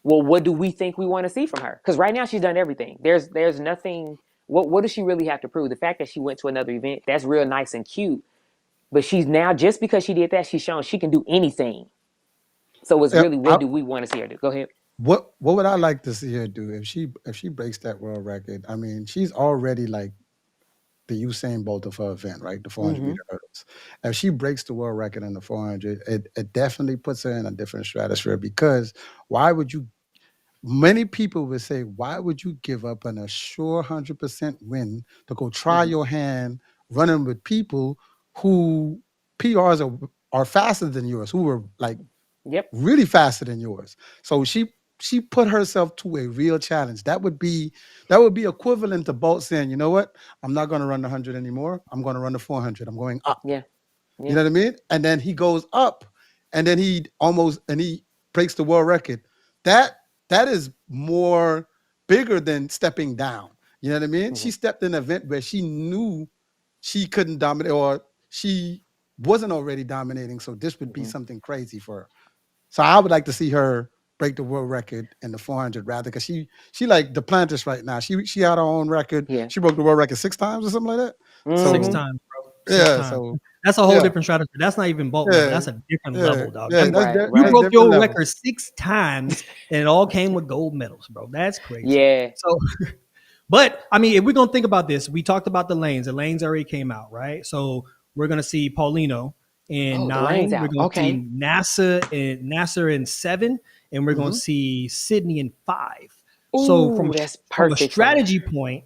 Well, what do we think we want to see from her? Because right now she's done everything. There's nothing. What does she really have to prove? The fact that she went to another event, that's real nice and cute. But she's now, just because she did that, she's shown she can do anything. So it's really, what do we want to see her do? Go ahead. What would I like to see her do if she breaks that world record? I mean, she's already like the Usain Bolt of her event, right? The 400 meter hurdles. If she breaks the world record in the 400, it definitely puts her in a different stratosphere, because many people would say, why would you give up on a sure 100% win to go try your hand running with people who PRs are faster than yours, who were like really faster than yours? So she put herself to a real challenge. That would be equivalent to Bolt saying, you know what? I'm not going to run the 100 anymore. I'm going to run the 400. I'm going up. Yeah. You know what I mean? And then he goes up, and then he breaks the world record. That is more bigger than stepping down. You know what I mean? She stepped in an event where she knew she couldn't dominate, or she wasn't already dominating. So this would be something crazy for her. So I would like to see her break the world record in the 400 rather, because she like Duplantis right now. She had her own record. Yeah. She broke the world record 6 times or something like that. So, 6 times, bro. 6 times. So that's a whole different strategy. That's not even Bolt. That's a different level, dog. You broke your record 6 times, and it all came with gold medals, bro. That's crazy. Yeah. So, but I mean, if we're gonna think about this, we talked about the lanes. The lanes already came out, right? So we're gonna see Paulino in 9. We're gonna see Nasser in 7, and we're gonna see Sydney in 5. Ooh, so from a strategy point,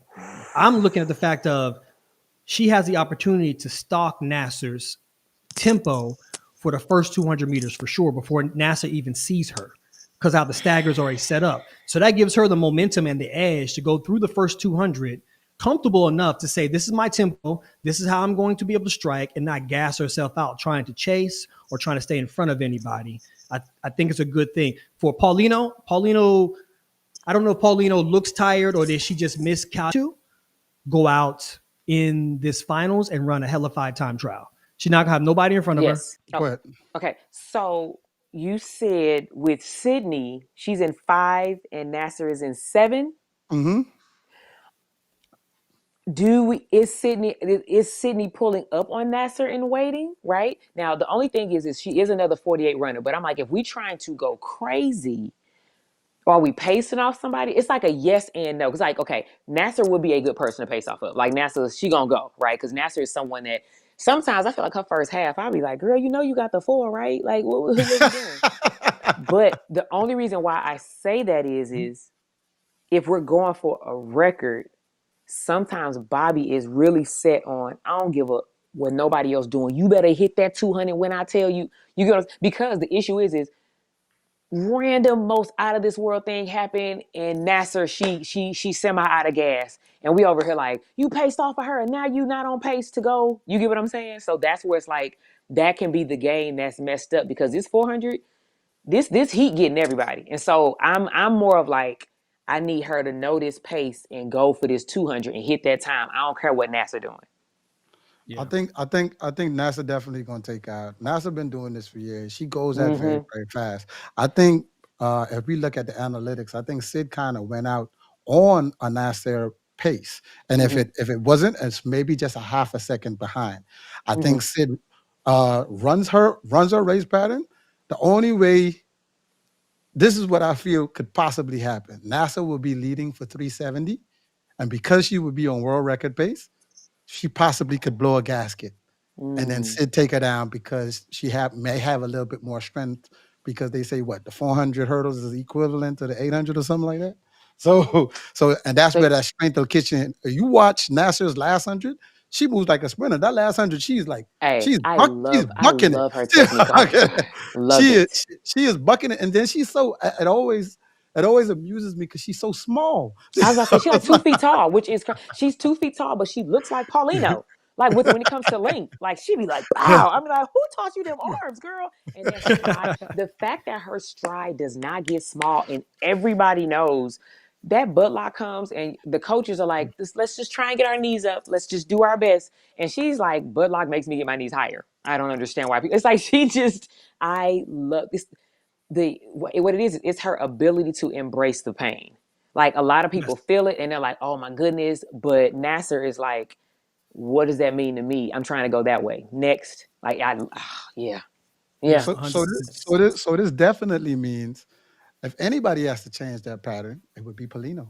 I'm looking at the fact of she has the opportunity to stalk Nasser's tempo for the first 200 meters for sure before Nasser even sees her, because how the stagger's already set up. So that gives her the momentum and the edge to go through the first 200 comfortable enough to say, this is my tempo, this is how I'm going to be able to strike, and not gas herself out trying to chase or trying to stay in front of anybody. I think it's a good thing. For Paulino, I don't know if Paulino looks tired or did she just miscalculate, go out in this finals and run a hellified time trial. She's not gonna have nobody in front of her. Oh, okay. So you said with Sydney, she's in 5 and Nasser is in 7. Is Sydney pulling up on Nasser in waiting? Right now, the only thing is she is another 48 runner. But I'm like, if we trying to go crazy, or are we pacing off somebody? It's like a yes and no. It's like, okay, Nasser would be a good person to pace off of. Like Nasser, she gonna go, right? Because Nasser is someone that sometimes I feel like her first half, I'll be like, girl, you got the 4, right? Like, what you doing? But the only reason why I say that is if we're going for a record, sometimes Bobby is really set on, I don't give a what nobody else doing. You better hit that 200 when I tell you. You get because the issue is random most out of this world thing happened, and Nasser she semi out of gas, and we over here like, you paced off of her and now you not on pace to go. You get what I'm saying? So that's where it's like that can be the game that's messed up, because this 400, this heat getting everybody, and so I'm more of like, I need her to know this pace and go for this 200 and hit that time. I don't care what Nasser doing. Yeah. I think NASA definitely gonna take out. NASA been doing this for years. She goes at very, very fast. I think if we look at the analytics, I think Sid kind of went out on a NASA pace. And if it wasn't, it's maybe just a half a second behind. I think Sid runs her race pattern. The only way, this is what I feel could possibly happen. NASA will be leading for 370, and because she would be on world record pace, she possibly could blow a gasket and then Sid take her down because she may have a little bit more strength, because they say the 400 hurdles is equivalent to the 800 or something like that. So and that's where that strength will kick in. You watch Nasser's last 100, she moves like a sprinter. That last 100, she's like, she's bucking love her it. technique. She is bucking it, and then she's so it always amuses me because she's so small. I was about to say, she's like 2 feet tall, which is she's 2 feet tall, but she looks like Paulino. Like when it comes to length, like she'd be like, wow. I mean, like, who taught you them arms, girl? And then the fact that her stride does not get small, and everybody knows that butt lock comes, and the coaches are like, let's just try and get our knees up. Let's just do our best. And she's like, butt lock makes me get my knees higher. I don't understand why. It's like I love this. What it is, it's her ability to embrace the pain. Like a lot of people feel it and they're like, oh my goodness. But Nasser is like, what does that mean to me? I'm trying to go that way. Next. Like, yeah. So this definitely means if anybody has to change that pattern, it would be Paulino.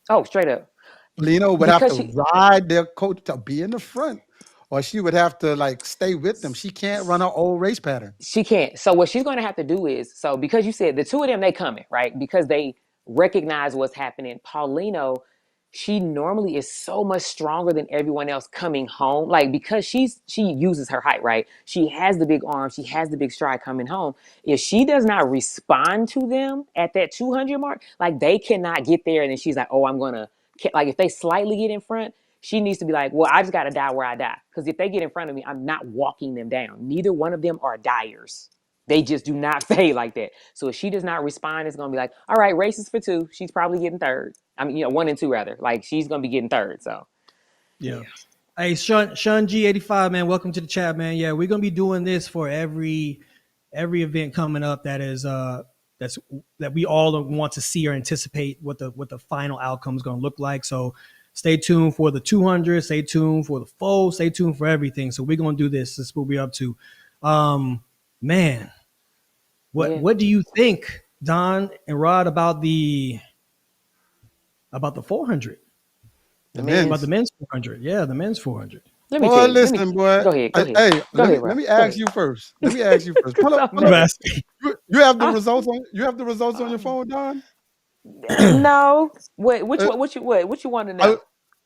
Oh, straight up. Paulino would have to ride their coach to be in the front, or she would have to like stay with them. She can't run her old race pattern. She can't. So what she's going to have to do is, because you said the two of them, they coming, right? Because they recognize what's happening. Paulino, she normally is so much stronger than everyone else coming home. Like, because she uses her height, right? She has the big arms. She has the big stride coming home. If she does not respond to them at that 200 mark, like they cannot get there. And then she's like, oh, I'm going to, like if they slightly get in front, she needs to be like, well, I just got to die where I die. Because if they get in front of me, I'm not walking them down. Neither one of them are dyers. They just do not fade like that. So if she does not respond, it's going to be like, all right, races for 2. She's probably getting 3rd. I mean, 1 and 2 rather. Like she's going to be getting 3rd. So, yeah. Hey, Sean G85, man, welcome to the chat, man. Yeah, we're going to be doing this for every event coming up that we all want to see or anticipate what the final outcome is going to look like. So stay tuned for the 200, stay tuned for the fold, stay tuned for everything. So we're going to do this. This is what we're up to. Man, what do you think, Don and Rod, about the 400? About the men's 400. Yeah, the men's 400. Boy, Go ahead. Hey, let me ask you first. Pull up. You have the results on. You have the results on your phone, Don? No. What you want to know?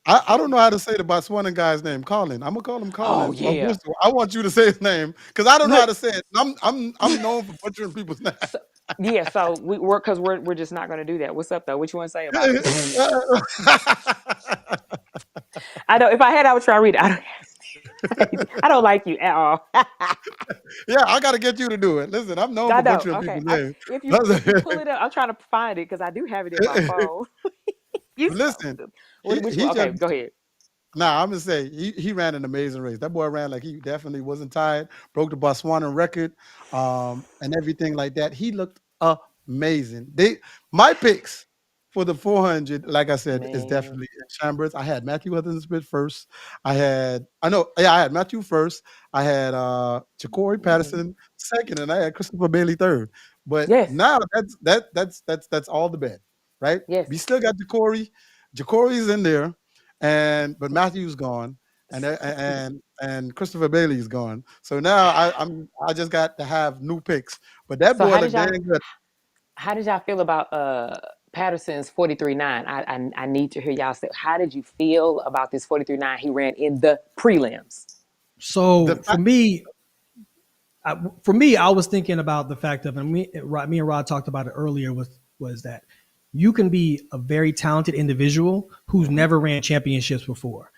I don't know how to say the Botswana guy's name. Colin. I'm gonna call him Colin. Oh, yeah. I want you to say his name because I don't know how to say it. I'm known for butchering people's names. So we're just not gonna do that. What's up though? What you want to say about it? I know if I had, I would try to read it. I don't like you at all. Yeah, I got to get you to do it. Listen, I'm known for butchering people's names. If you pull it up, I'm trying to find it because I do have it in my phone. Listen, go ahead. Nah, I'm gonna say he ran an amazing race. That boy ran like he definitely wasn't tired. Broke the Botswana record, and everything like that. He looked amazing. My picks for the 400, like I said, is definitely in Chambers. I had Matthew Witherspoon first. I had Matthew first. I had Ja'Cory Patterson second, and I had Christopher Bailey third. But now that's all the bet, right? Yes. We still got Ja'Cory. Ja'Cory's in there, but Matthew's gone, and Christopher Bailey's gone. So now I just got to have new picks. But that boy looked damn good. How did y'all feel about Patterson's 43.9? I need to hear y'all say, how did you feel about this 43.9 he ran in the prelims? So for me, I was thinking about the fact of, and me and Rod talked about it earlier, was that you can be a very talented individual who's never ran championships before.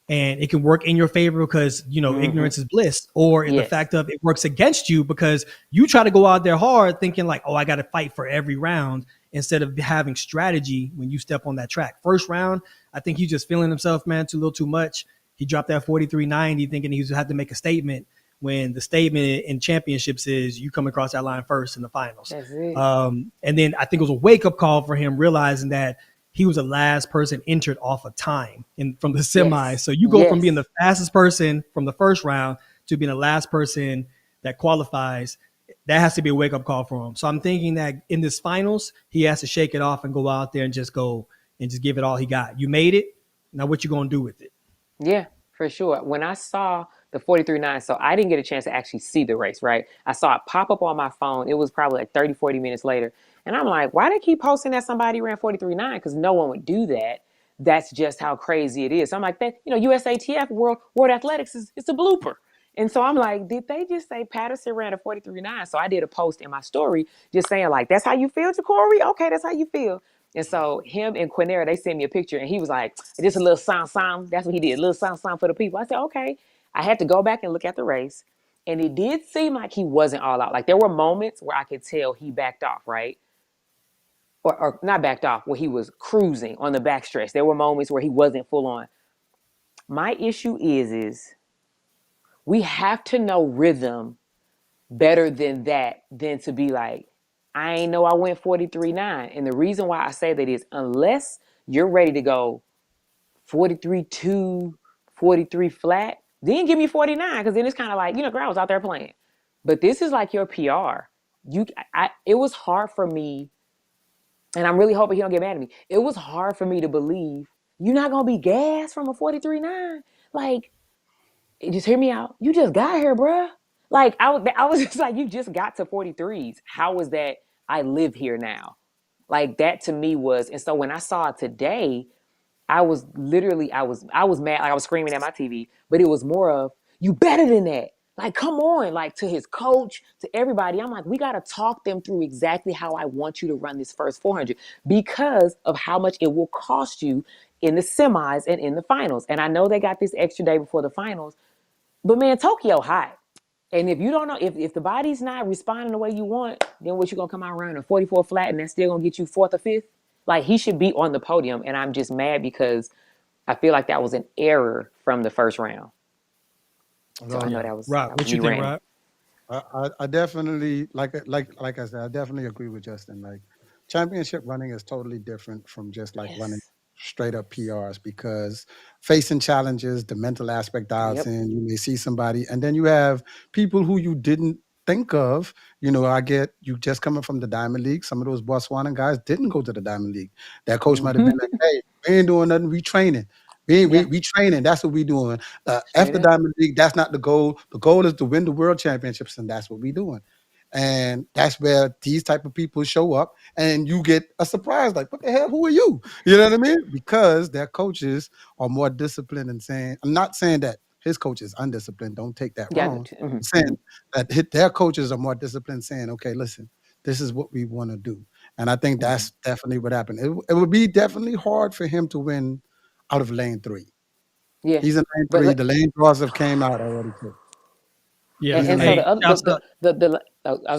And it can work in your favor because, ignorance is bliss, or in the fact of it works against you because you try to go out there hard thinking like, oh, I got to fight for every round instead of having strategy when you step on that track. First round, I think he's just feeling himself, man, a little too much. He dropped that 43.90 thinking he was had to make a statement, when the statement in championships is you come across that line first in the finals. That's it. And then I think it was a wake-up call for him, realizing that he was the last person entered off of time from the semi. Yes. So you go from Yes. being the fastest person from the first round to being the last person that qualifies. That has to be a wake-up call for him. So I'm thinking that in this finals, he has to shake it off and go out there and just give it all he got. You made it. Now what you going to do with it? Yeah, for sure. When I saw the 43.9, so I didn't get a chance to actually see the race, right? I saw it pop up on my phone. It was probably like 30, 40 minutes later. And I'm like, why they keep posting that somebody ran 43.9? Because no one would do that. That's just how crazy it is. So I'm like, that, USATF, World Athletics, it's a blooper. And so I'm like, did they just say Patterson ran a 43.9? So I did a post in my story just saying, like, that's how you feel, Jacory? Okay, that's how you feel. And so him and Quinera, they sent me a picture, and he was like, just a little sound. That's what he did, a little sound for the people. I said, okay. I had to go back and look at the race, and it did seem like he wasn't all out. Like, there were moments where I could tell he backed off, right? Or not backed off, where he was cruising on the backstretch. There were moments where he wasn't full on. My issue is we have to know rhythm better than that, than to be like, I ain't know I went 43.9. And the reason why I say that is, unless you're ready to go 43.2, 43 flat, then give me 49, because then it's kind of like, girl, I was out there playing. But this is like your PR. It was hard for me, and I'm really hoping he don't get mad at me. It was hard for me to believe you're not gonna be gassed from a 43.9. Like, just hear me out. You just got here, bruh. Like, I was just like, you just got to 43s. How was that? I live here now. Like, that to me was, and so when I saw it today, I was literally, I was mad. Like, I was screaming at my TV, but it was more of, you better than that. Like, come on, like, to his coach, to everybody. I'm like, we got to talk them through exactly how I want you to run this first 400, because of how much it will cost you in the semis and in the finals. And I know they got this extra day before the finals, but man, Tokyo hot. And if you don't know, if the body's not responding the way you want, then what, you going to come out running a 44 flat and that's still going to get you fourth or fifth? Like, he should be on the podium. And I'm just mad because I feel like that was an error from the first round. So I know that was Rob. What you think, Rob? I definitely, like I said, I definitely agree with Justin. Like, championship running is totally different from just like running straight up PRs, because facing challenges, the mental aspect dials in. You may see somebody, and then you have people who you didn't think of. I get you just coming from the Diamond League. Some of those Botswana guys didn't go to the Diamond League. That coach might have been like, hey, we ain't doing nothing, we training. We training. That's what we doing. After Diamond League, that's not the goal. The goal is to win the world championships, and that's what we doing. And that's where these type of people show up, and you get a surprise, like, what the hell? Who are you? You know what I mean? Because their coaches are more disciplined and saying, I'm not saying that his coach is undisciplined. Don't take that wrong. I'm saying that their coaches are more disciplined, saying, okay, listen, this is what we want to do. And I think that's definitely what happened. It would be definitely hard for him to win out of lane 3. Yeah. He's in lane 3. The lane draws have came out already too. Yeah. And so I was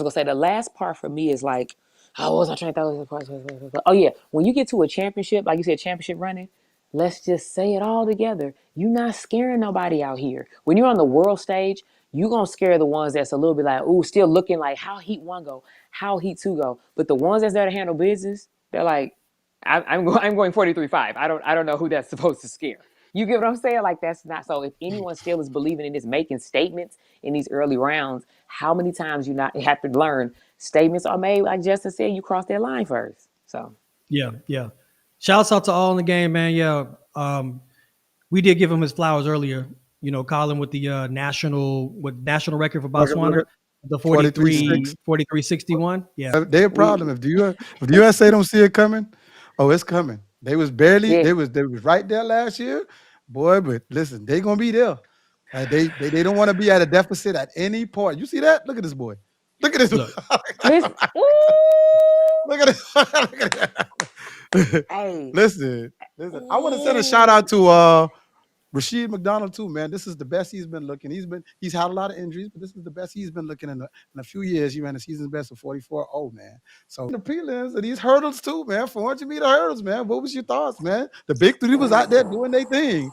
gonna say, the last part for me is like, oh, was I trying to? Oh yeah, when you get to a championship, like you said, championship running, let's just say it all together. You're not scaring nobody out here. When you're on the world stage, you're gonna scare the ones that's a little bit like, ooh, still looking like how Heat 1 go, how Heat 2 go. But the ones that's there to handle business, they're like, I'm going 43.5. I don't know who that's supposed to scare. You get what I'm saying? Like, that's not so. If anyone still is believing in this, making statements in these early rounds, how many times you have to learn statements are made, like Justin said, you cross that line first. So yeah. Shouts out to all in the game, man. Yeah. We did give him his flowers earlier. Colin with the national record for Botswana, the 43.61. Yeah. They're a problem. If the USA don't see it coming, oh, it's coming. They was barely, they was right there last year, boy. But listen, they gonna be there. They don't want to be at a deficit at any point. You see that? Look at this boy. Look at this. Look at this. Look at that. Hey. Listen. I want to send a shout out to Rashid McDonald too, man. This is the best he's been looking. He's had a lot of injuries, but this is the best he's been looking in a few years. He ran a season best of 44.0, man. So the prelims of these hurdles too, man. 400 meter hurdles, man. What was your thoughts, man? The big three was out there doing their thing.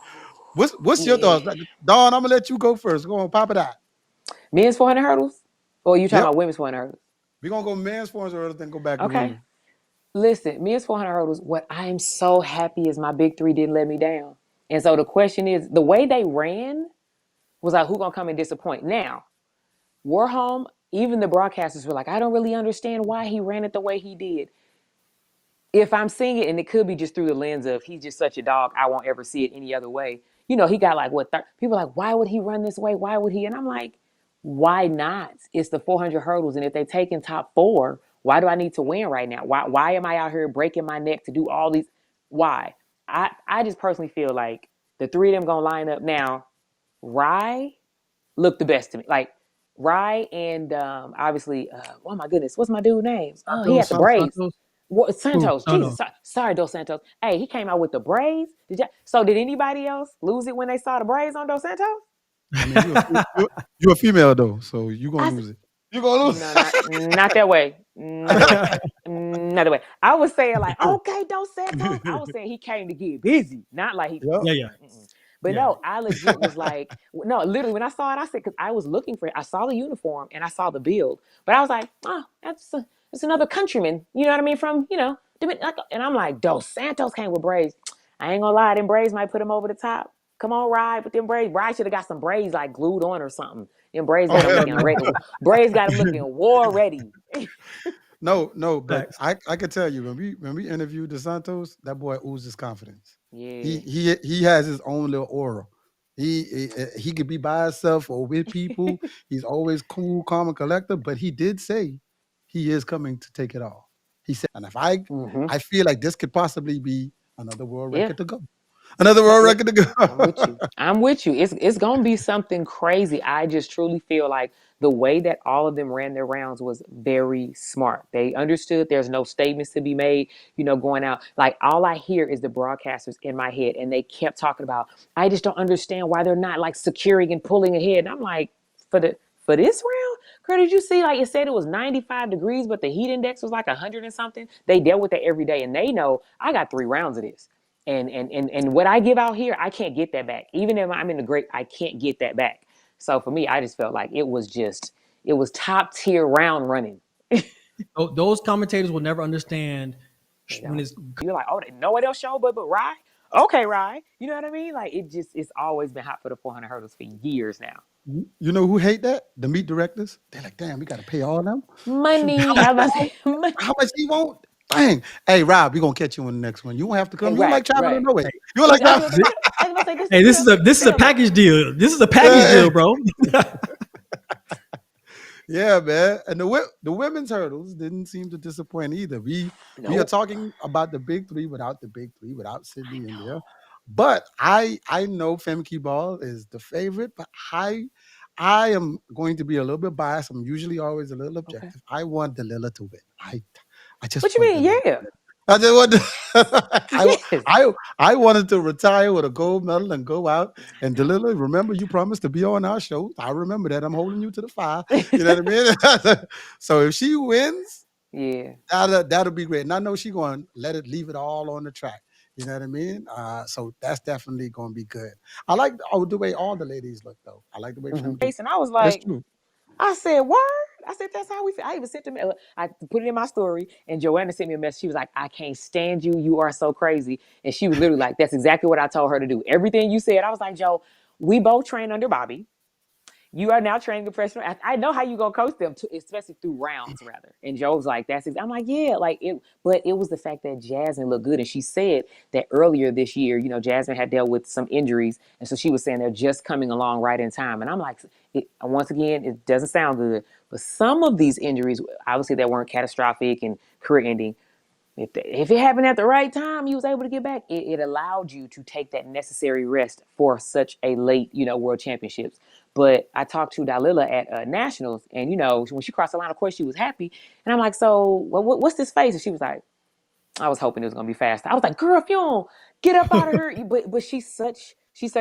What's your thoughts? Dawn, I'm gonna let you go first. Go on, pop it out. Men's 400 hurdles? Or you talking Yep. about women's 400 hurdles? We're gonna go men's 400 hurdles, then go back to Okay. women. Listen, men's 400 hurdles, what I am so happy is my big three didn't let me down. And so the question is, the way they ran was like, who gonna come and disappoint? Now, Warholm, even the broadcasters were like, I don't really understand why he ran it the way he did. If I'm seeing it, and it could be just through the lens of he's just such a dog, I won't ever see it any other way. You know, he got like people are like, why would he run this way? Why would he? And I'm like, why not? It's the 400 hurdles, and if they take in top 4, why do I need to win right now? Why am I out here breaking my neck to do all these? Why? I just personally feel like the three of them gonna line up now. Rai looked the best to me. Like Rai and obviously, oh my goodness, what's my dude's name? Oh, he had the braids. What, Santos? Oh, Jesus, no. sorry, Dos Santos. Hey, he came out with the braids. So did anybody else lose it when they saw the braids on Dos Santos? I mean, you're a female though, so you're gonna lose it. You're gonna lose. No, not that way. Not that way. I was saying like, okay, Dos Santos. I was saying he came to get busy, not like he. Yep. Yeah. But no, I legit was like, no, literally when I saw it, I said, because I was looking for it. I saw the uniform and I saw the build, but I was like, oh, that's another countryman. You know what I mean? From, and I'm like, Dos Santos came with braids. I ain't gonna lie, them braids might put him over the top. Come on, Ride with them braids. Ride should have got some braids like glued on or something. Them braids got him looking ready. Braids got him looking war ready. No, but I can tell you when we interviewed Dos Santos, that boy oozes confidence. Yeah. He has his own little aura. He could be by himself or with people. He's always cool, calm, and collected. But he did say he is coming to take it off. He said, and if I feel like this could possibly be another world record to go. Another world record to go. I'm with you. It's gonna be something crazy. I just truly feel like the way that all of them ran their rounds was very smart. They understood there's no statements to be made, going out. Like all I hear is the broadcasters in my head, and they kept talking about, I just don't understand why they're not like securing and pulling ahead. And I'm like, for this round, girl, did you see like it said it was 95 degrees, but the heat index was like 100 and something? They dealt with that every day, and they know I got 3 rounds of this. And what I give out here, I can't get that back. Even if I'm in the great, I can't get that back. So for me, I just felt like it was top tier round running. Those commentators will never understand when it's. You're like, oh, no one else showed but Rai? Okay, Rai. You know what I mean? Like it's always been hot for the 400 hurdles for years now. You know who hate that? The meet directors. They're like, damn, we got to pay all them money. How much he want? Dang. Hey, Rob, we're going to catch you on the next one. You won't have to come. You don't like traveling no way. You don't like traveling. Hey, this is a package deal. This is a package deal, bro. Yeah, man. And the women's hurdles didn't seem to disappoint either. We are talking about the big three without Sydney in there. But I know Femke Ball is the favorite, but I am going to be a little bit biased. I'm usually always a little objective. Okay. I want Dalilah to win. I just. What you mean? Yeah. I just want. I wanted to retire with a gold medal and go out. And Dalilah, remember you promised to be on our show. I remember that. I'm holding you to the fire. You know what I mean? So if she wins, that'll be great. And I know she's going to leave it all on the track. You know what I mean? So that's definitely going to be good. I like the way all the ladies look, though. I like the way. And I was like, I said, word. I said, that's how we feel. I even sent them, I put it in my story, and Joanna sent me a message. She was like, I can't stand you. You are so crazy. And she was literally like, that's exactly what I told her to do. Everything you said. I was like, Joe, we both train under Bobby. You are now training a professional. I know how you gonna coach them, especially through rounds, rather. And Joe was like, I'm like, yeah, like it. But it was the fact that Jasmine looked good, and she said that earlier this year, Jasmine had dealt with some injuries, and so she was saying they're just coming along right in time. And I'm like, once again, it doesn't sound good, but some of these injuries, obviously, they weren't catastrophic and career-ending. If it happened at the right time, you was able to get back. It allowed you to take that necessary rest for such a late, World Championships. But I talked to Dalilah at Nationals, and when she crossed the line, of course she was happy. And I'm like, so what's this face? And she was like, I was hoping it was gonna be fast. I was like, girl, if you don't get up out of here, but she's such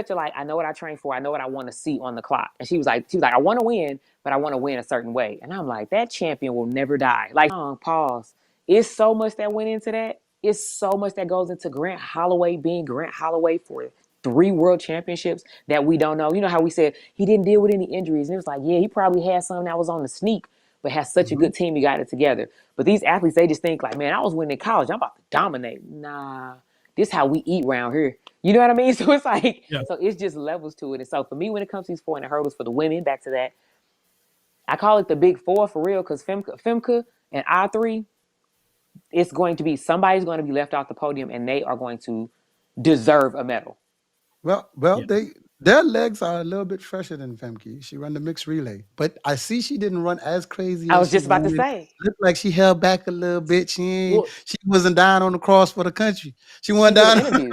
a like, I know what I train for. I know what I want to see on the clock. And she was like, I want to win, but I want to win a certain way. And I'm like, that champion will never die. Like, pause. It's so much that went into that. It's so much that goes into Grant Holloway being Grant Holloway for 3 world championships that we don't know. You know how we said he didn't deal with any injuries. And it was like, yeah, he probably had some that was on the sneak, but has such a good team, he got it together. But these athletes, they just think like, man, I was winning in college, I'm about to dominate. Nah, this how we eat around here. You know what I mean? So it's like, so it's just levels to it. And so for me, when it comes to these 400 hurdles for the women, back to that, I call it the big 4 for real, because Femke and I3, it's going to be, somebody's going to be left off the podium and they are going to deserve a medal. Well, their legs are a little bit fresher than Femke. She ran the mixed relay, but I see she didn't run as crazy. I was just about to say. Looked like she held back a little bit. She wasn't down on the cross for the country. She went down.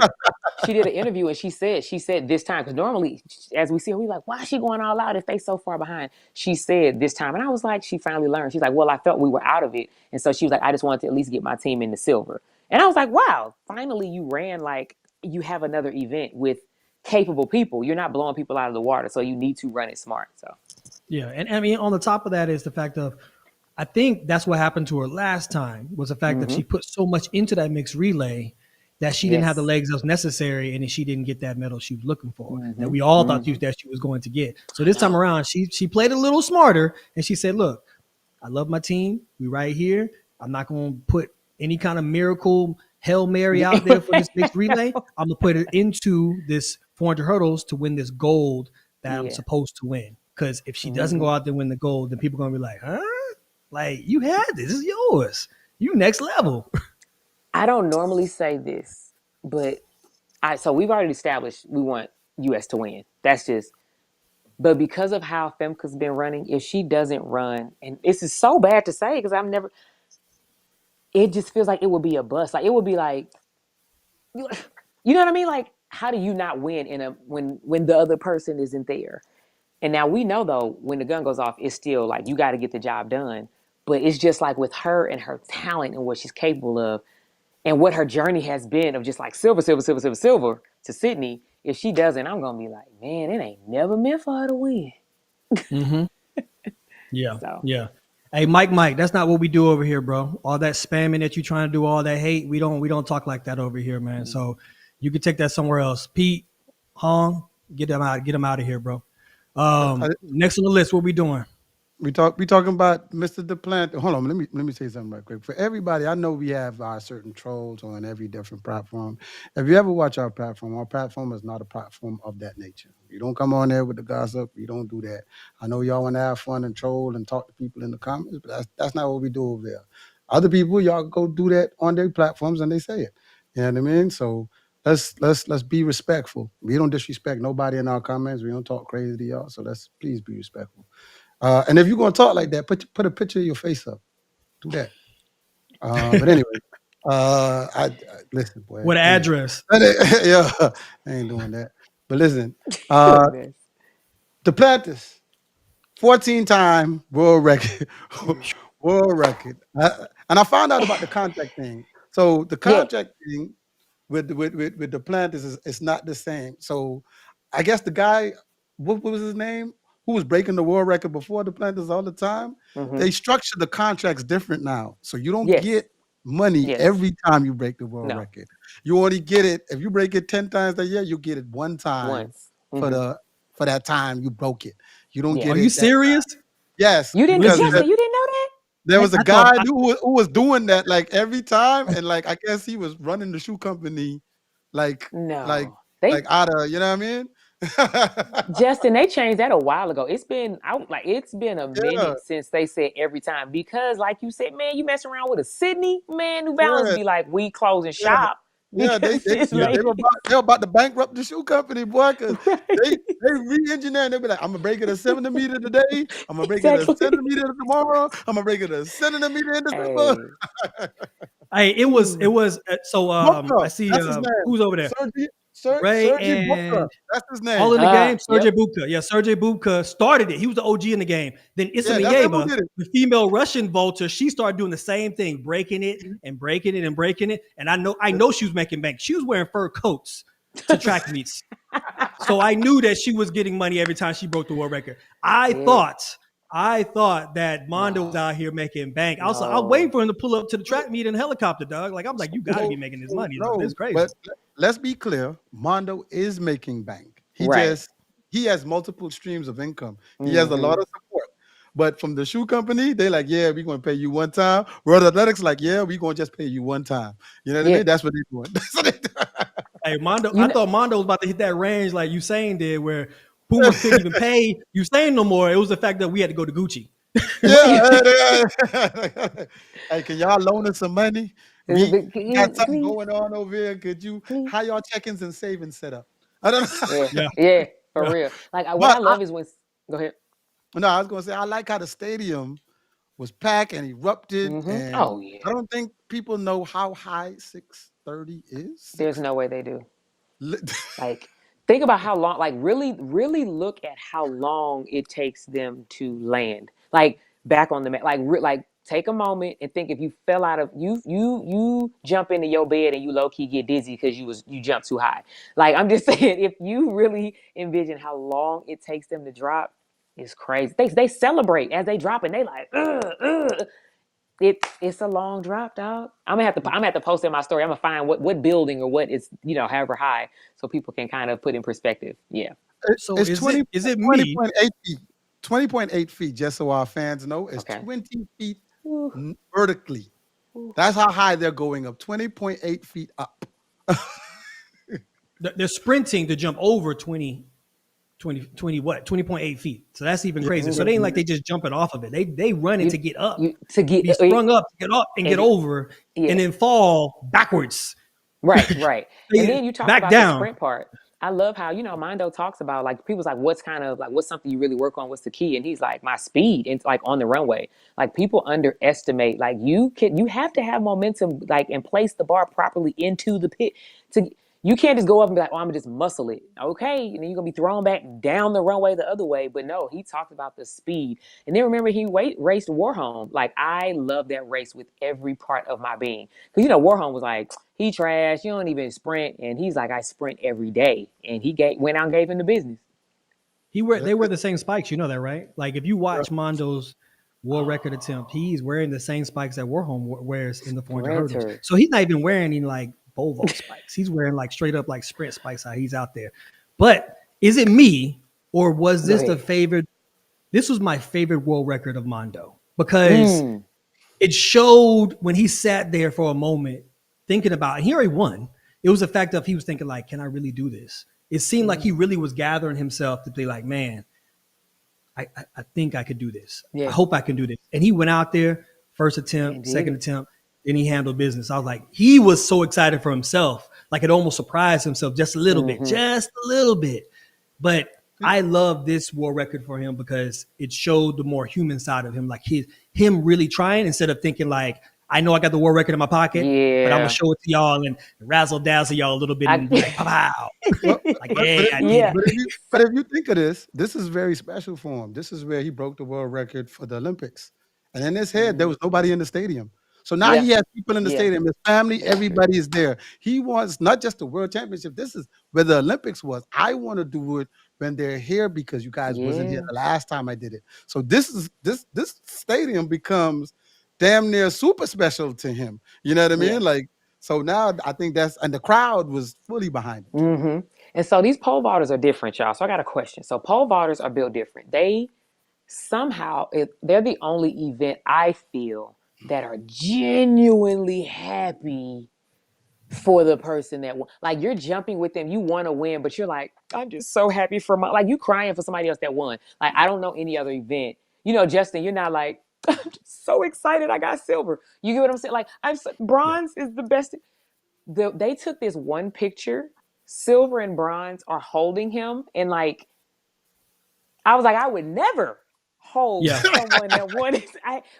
She did an interview and she said this time, because normally, as we see her, we like, why is she going all out if they so far behind? She said this time, and I was like, she finally learned. She's like, well, I felt we were out of it, and so she was like, I just wanted to at least get my team in the silver. And I was like, wow, finally you ran like you have another event with capable people. You're not blowing people out of the water, so you need to run it smart. So yeah, and I mean, on the top of that is the fact of, I think that's what happened to her last time, was the fact that she put so much into that mixed relay that she didn't have the legs that was necessary, and then she didn't get that medal she was looking for, that we all thought that she was going to get. So this time around, she played a little smarter, and she said, look, I love my team. We right here. I'm not going to put any kind of miracle Hail Mary out there for this mixed relay. I'm going to put it into this 400 hurdles to win this gold that I'm supposed to win. Because if she doesn't go out there and win the gold, then people are going to be like, huh? Like, you had this. This is yours. You next level. I don't normally say this, but so we've already established we want US to win. That's just, but because of how Femke's been running, if she doesn't run, and this is so bad to say because it just feels like it would be a bust. Like it would be like, you know what I mean? Like, how do you not win when the other person isn't there? And now we know though, when the gun goes off, it's still like you got to get the job done. But it's just like with her and her talent and what she's capable of, and what her journey has been of just like silver to Sydney. If she doesn't, I'm gonna be like, man, it ain't never meant for her to win. Yeah. Hey, Mike, that's not what we do over here, bro. All that spamming that you trying to do, all that hate, we don't talk like that over here, man. So you can take that somewhere else. Pete, Hong, get them out of here, bro. Next on the list, what we doing? We talking about Mr. Duplantis. Hold on, let me say something right quick. For everybody, I know we have our certain trolls on every different platform. If you ever watch our platform is not a platform of that nature. You don't come on there with the gossip. You don't do that. I know y'all want to have fun and troll and talk to people in the comments, but that's not what we do over there. Other people, y'all go do that on their platforms and they say it. You know what I mean? So let's be respectful. We don't disrespect nobody in our comments. We don't talk crazy to y'all. So let's please be respectful. And if you're going to talk like that, put a picture of your face up. Do that. But anyway, I listen, boy. What address? Yeah, I ain't doing that. But listen, Duplantis, 14-time world record. And I found out about the contract thing. So the contract thing with Duplantis is not the same. So I guess the guy, what was his name? Who was breaking the world record before Duplantis all the time? They structure the contracts different now. So you don't get money every time you break the world record. You only get it, if you break it 10 times a year, you get it one time for that time you broke it. You don't get it. Are you serious? Yes. You didn't know that? There was a guy who was doing that like every time, and like I guess he was running the shoe company like out of, you know what I mean? Justin, they changed that a while ago. It's been a minute since they said every time, because like you said, man, you mess around with a Sydney, man, New Balance be like, we closing shop. Yeah, they were about to bankrupt the shoe company, boy, because they re-engineer. They be like, I'm gonna break it a centimeter today. I'm gonna break it a centimeter tomorrow. I'm gonna break it a centimeter in December. Hey, it was so I see who's over there. Ray and Bubka. That's his name. All in the game. Sergey Bubka. Yeah, Sergey Bubka started it. He was the OG in the game. Then Ismailova, the female Russian vaulter, she started doing the same thing, breaking it and breaking it and breaking it. And I know she was making bank. She was wearing fur coats to track meets. So I knew that she was getting money every time she broke the world record. I thought I thought that Mondo was out here making bank. Also, I'm waiting for him to pull up to the track meet in a helicopter, dog. Like I'm like, you got to be making this money. Dog. This is crazy. But let's be clear. Mondo is making bank. He has multiple streams of income. He has a lot of support. But from the shoe company, they're like, yeah, we're going to pay you one time. World Athletics like, yeah, we're going to just pay you one time. You know what I mean? That's what they're doing. That's what they do. Hey, Mondo, I thought Mondo was about to hit that range like Usain did, where Puma couldn't even pay Usain no more. It was the fact that we had to go to Gucci. Hey, can y'all loan us some money? We got something going on over here. Could you, how y'all check-ins and savings set up? I don't know. Yeah, for real. Like what I love is when, go ahead. No, I was going to say, I like how the stadium was packed and erupted. And I don't think people know how high 630 is. There's no way they do. Like, think about how long, like really look at how long it takes them to land. Like back on the mat, like take a moment and think if you fell out of, you jump into your bed and you low key get dizzy because you jumped too high. Like, I'm just saying, if you really envision how long it takes them to drop, it's crazy. They celebrate as they drop and they like, It's a long drop, dog. I'm gonna have to post in my story. I'm gonna find what building or what is, however high, so people can kind of put in perspective. Yeah. So it's 20.8 feet. 20.8 feet, just so our fans know. It's 20 feet vertically. That's how high they're going up. 20.8 feet up. They're sprinting to jump over 20.8 feet. So that's even crazier. So they ain't like they just jumping off of it. They run it to get up. Be sprung up, to get up and get over, and then fall backwards. Right. And then you talk about the sprint part. I love how, Mondo talks about, like, people's like, what's something you really work on? What's the key? And he's like, my speed. And like on the runway, like people underestimate, like you have to have momentum, like, and place the bar properly into the pit. You can't just go up and be like, oh, I'm gonna just muscle it. Okay. And then you're gonna be thrown back down the runway the other way. But no, he talked about the speed. And then remember, he raced Warholm. Like, I love that race with every part of my being. Because, Warholm was like, he trash, you don't even sprint. And he's like, I sprint every day. And he went out and gave him the business. They wear the same spikes. You know that, right? Like, if you watch Mondo's world record attempt, he's wearing the same spikes that Warholm wears in the 400 hurdles. So he's not even wearing any, like, Volvo spikes. He's wearing like straight up like sprint spikes how he's out there. But is it me, or was this the favorite? This was my favorite world record of Mondo, because it showed when he sat there for a moment thinking about, and he already won. It was the fact of he was thinking like, can I really do this? It seemed like he really was gathering himself to be like, man, I think I could do this. I hope I can do this. And he went out there, first attempt, second attempt. Then he handled business. I was like, he was so excited for himself. Like, it almost surprised himself just a little bit. But I love this world record for him because it showed the more human side of him. Like him really trying, instead of thinking like, I know I got the world record in my pocket, but I'm gonna show it to y'all and razzle dazzle y'all a little bit and be like, pow. Like, But if you think of this is very special for him. This is where he broke the world record for the Olympics. And in his head, there was nobody in the stadium. So now he has people in the stadium, his family, everybody is there. He wants not just the world championship. This is where the Olympics was. I want to do it when they're here because you guys wasn't here the last time I did it. So this stadium becomes damn near super special to him. You know what I mean? Like, so now I think and the crowd was fully behind it. Mm-hmm. And so these pole vaulters are different, y'all. So I got a question. So pole vaulters are built different. They somehow, they're the only event I feel that are genuinely happy for the person that won. Like, you're jumping with them, you want to win, but you're like, I'm just so happy for like, you crying for somebody else that won. Like, I don't know any other event. Justin, you're not like, I'm just so excited I got silver. You get what I'm saying? Like, bronze is the best. They took this one picture, silver and bronze are holding him, and like, I was like, I would never hold someone that won.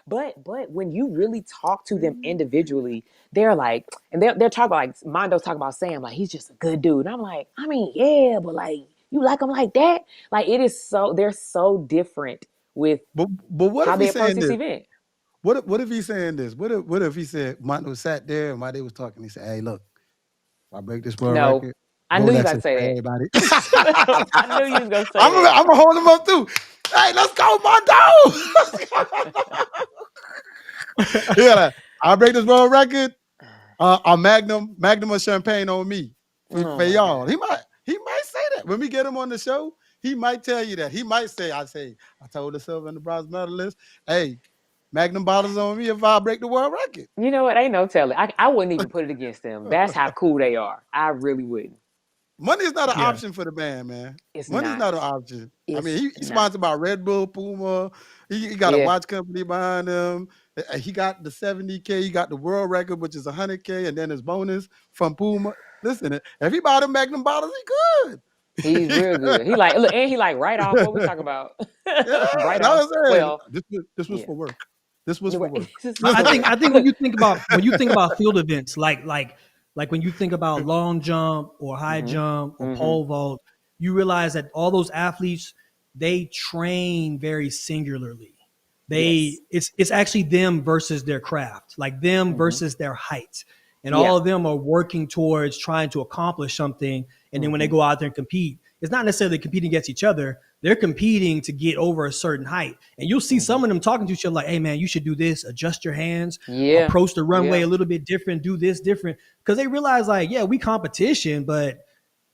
But when you really talk to them individually, they're like, and they're talking about, like, Mondo's talking about Sam, like, he's just a good dude. And I'm like, I mean, yeah, but like, you like him like that? Like, they're so different with but what how if they he's approach saying this this? event. What if he's saying this? What if he said Mondo sat there and while they was talking, he said, hey, look, if I break this world record, I knew you were going to say that. everybody. I knew you was going to say that. I'm going to hold him up too. Hey, let's go, Mondo. Yeah, I'll break this world record. A magnum of champagne on me for y'all. God. He might say that when we get him on the show. He might tell you that. He might say, I told the silver and the bronze medalist, hey, magnum bottles on me if I break the world record. You know what? Ain't no telling. I wouldn't even put it against them. That's how cool they are. I really wouldn't. Money is not an option for the band, man. Money's not an option. I mean, he's sponsored by Red Bull, Puma. He got a watch company behind him. He got the 70K. He got the world record, which is 100K, and then his bonus from Puma. Listen, if he bought them Magnum bottles, he good. He's real good. He like, look, and he like right off what we talking about. Right off. Well, this was for work. This was for work. I think when you think about field events, like when you think about long jump or high jump or pole vault, you realize that all those athletes, they train very singularly. It's actually them versus their craft, like them versus their height. And all of them are working towards trying to accomplish something. And then when they go out there and compete, it's not necessarily competing against each other. They're competing to get over a certain height. And you'll see some of them talking to each other like, hey, man, you should do this, adjust your hands, approach the runway a little bit different, do this different. Because they realize like, we competition, but